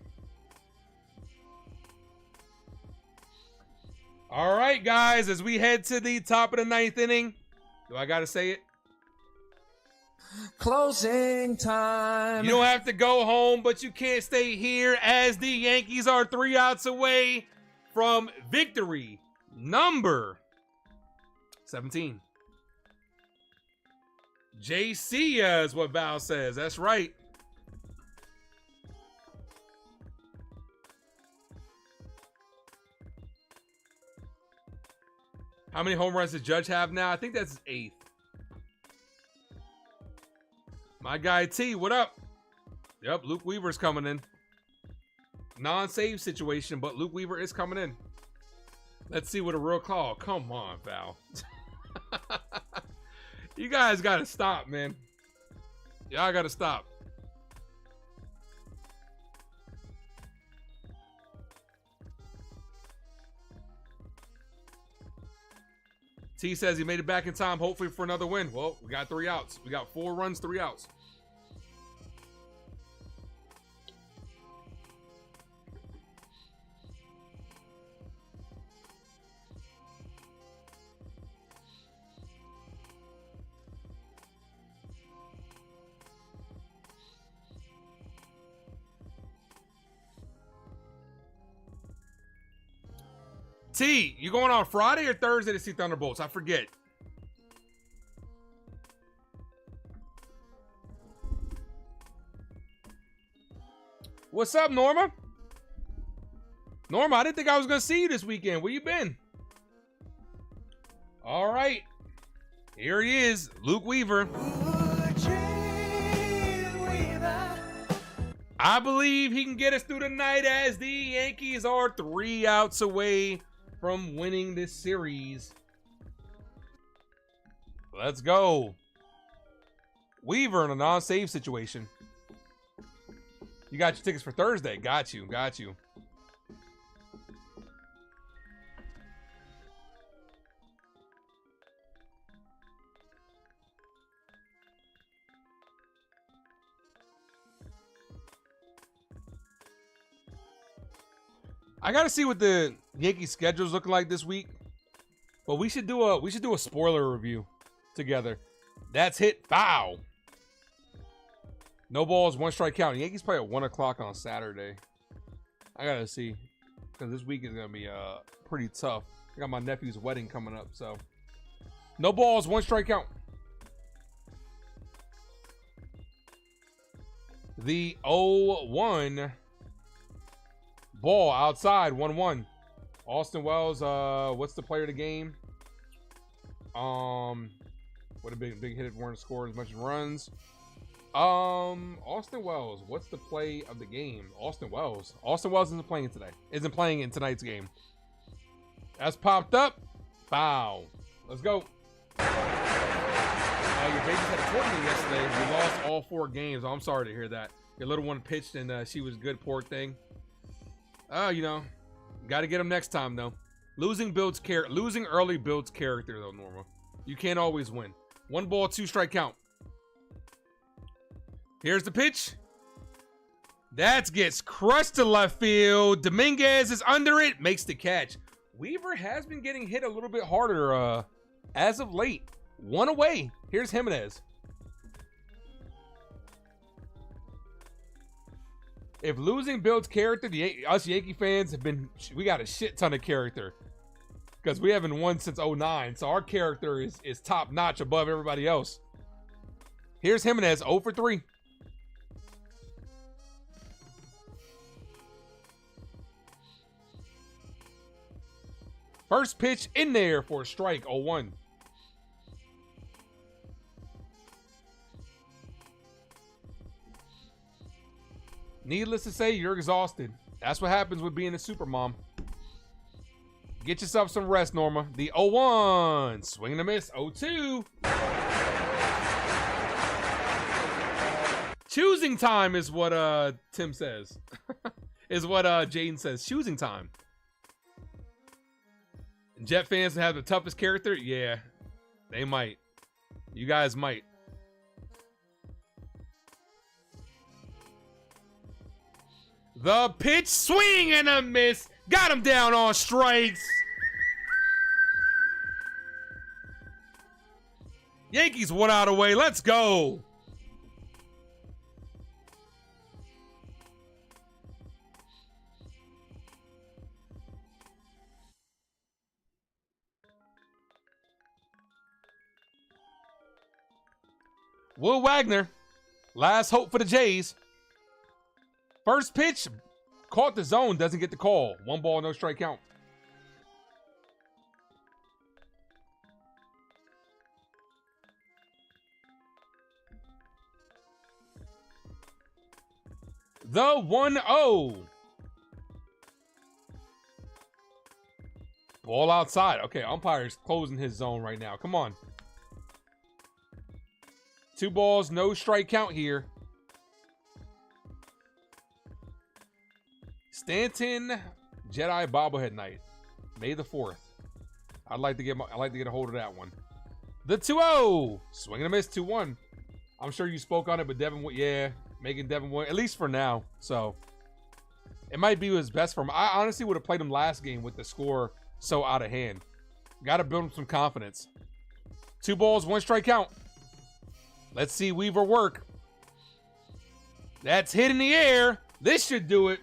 All right, guys, as we head to the top of the 9th inning. Do I got to say it? Closing time. You don't have to go home, but you can't stay here as the Yankees are 3 outs away from victory number 17. Chyeaaa is what Val says. That's right. How many home runs does Judge have now? I think that's his 8th. My guy T, what up? Yep, Luke Weaver's coming in. Non-save situation, but Luke Weaver is coming in. Let's see what a real call. Come on, Val. You guys got to stop, man. Y'all got to stop. T says he made it back in time, hopefully for another win. Well, we got 3 outs. We got 4 runs, 3 outs. T, you going on Friday or Thursday to see Thunderbolts? I forget. What's up, Norma? Norma, I didn't think I was going to see you this weekend. Where you been? All right. Here he is, Luke Weaver. I believe he can get us through the night as the Yankees are 3 outs away from winning this series. Let's go. Weaver in a non-save situation. You got your tickets for Thursday. Got you. Got you. I gotta see what the Yankees schedule's looking like this week. But we should do a spoiler review together. That's hit foul. No balls, 1 strike count. Yankees play at 1 o'clock on Saturday. I gotta see. Because this week is gonna be pretty tough. I got my nephew's wedding coming up, so. No balls, 1 strike count. The 0-1 ball outside, 1-1. Austin Wells, what's the player of the game? What a big hit if weren't scored as much as runs. Austin Wells, what's the play of the game? Austin Wells isn't playing today. Isn't playing in tonight's game. That's popped up. Foul. Let's go. Your baby had a tournament yesterday. We lost all 4 games. Oh, I'm sorry to hear that. Your little one pitched and she was good, poor thing. You know, got to get them next time though. Losing early builds character though, Norma. You can't always win. 1 ball, 2 strike count. Here's the pitch. That gets crushed to left field. Dominguez is under it, makes the catch. Weaver has been getting hit a little bit harder as of late. 1 away. Here's Jimenez. If losing builds character, us Yankee fans we got a shit ton of character. Because we haven't won since 09. So our character is top notch above everybody else. Here's Jimenez, 0 for 3. First pitch in there for a strike, 0-1. Needless to say, you're exhausted. That's what happens with being a super mom. Get yourself some rest, Norma. The 0-1. Swing and a miss. 0-2. Choosing time is what Tim says. Is what Jaden says. Choosing time. Jet fans have the toughest character? Yeah. They might. You guys might. The pitch, swing and a miss. Got him down on strikes. Yankees 1 out away. Let's go. Will Wagner, last hope for the Jays. First pitch, caught the zone, doesn't get the call. 1 ball, no strike count. The 1-0. Ball outside. Okay, umpire's closing his zone right now. Come on. 2 balls, no strike count here. Stanton Jedi bobblehead night, May the 4th. I'd like to get a hold of that one. The 2-0, swing and a miss, 2-1. I'm sure you spoke on it, but Devin, yeah, making Devin win, at least for now. So it might be his best for him. I honestly would have played him last game with the score so out of hand. Got to build him some confidence. 2 balls, 1 strike count. Let's see Weaver work. That's hit in the air. This should do it.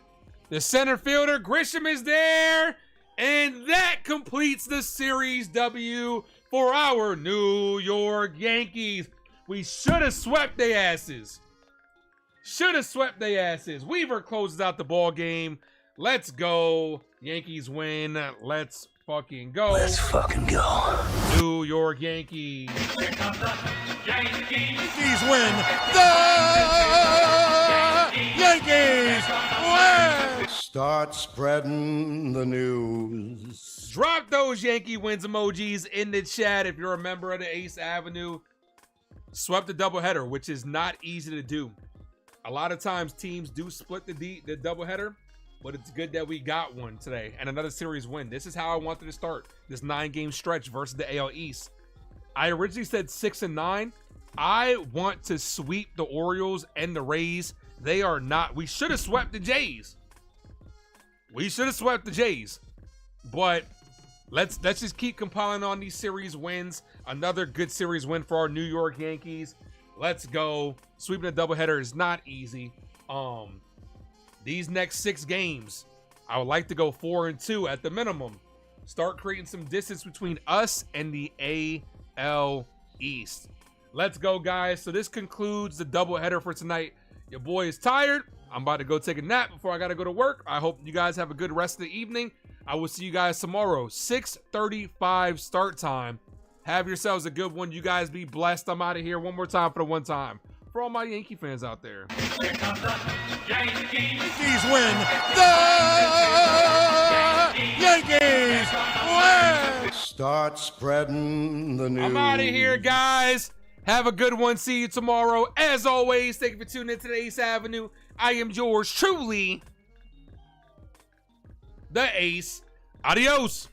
The center fielder, Grisham, is there. And that completes the series W for our New York Yankees. We should have swept their asses. Should have swept their asses. Weaver closes out the ball game. Let's go. Yankees win. Let's fucking go. Let's fucking go. New York Yankees. Here comes the Yankees. Yankees win. The Yankees win. Start spreading the news. Drop those Yankee wins emojis in the chat if you're a member of the Ace Avenue. Swept the doubleheader, which is not easy to do. A lot of times teams do split the doubleheader, but it's good that we got one today and another series win. This is how I wanted to start this 9-game stretch versus the AL East. I originally said 6-9. I want to sweep the Orioles and the Rays. They are not. We should have swept the Jays. But let's just keep compiling on these series wins. Another good series win for our New York Yankees. Let's go. Sweeping a doubleheader is not easy. These next 6 games, I would like to go 4-2 at the minimum. Start creating some distance between us and the AL East. Let's go, guys. So this concludes the doubleheader for tonight. Your boy is tired. I'm about to go take a nap before I got to go to work. I hope you guys have a good rest of the evening. I will see you guys tomorrow, 6:35 start time. Have yourselves a good one. You guys be blessed. I'm out of here. One more time for the one time. For all my Yankee fans out there. Yankees win. The Yankees win. Start spreading the news. I'm out of here, guys. Have a good one. See you tomorrow. As always, thank you for tuning in to the Ace Avenue. I am yours truly, the Ace. Adios.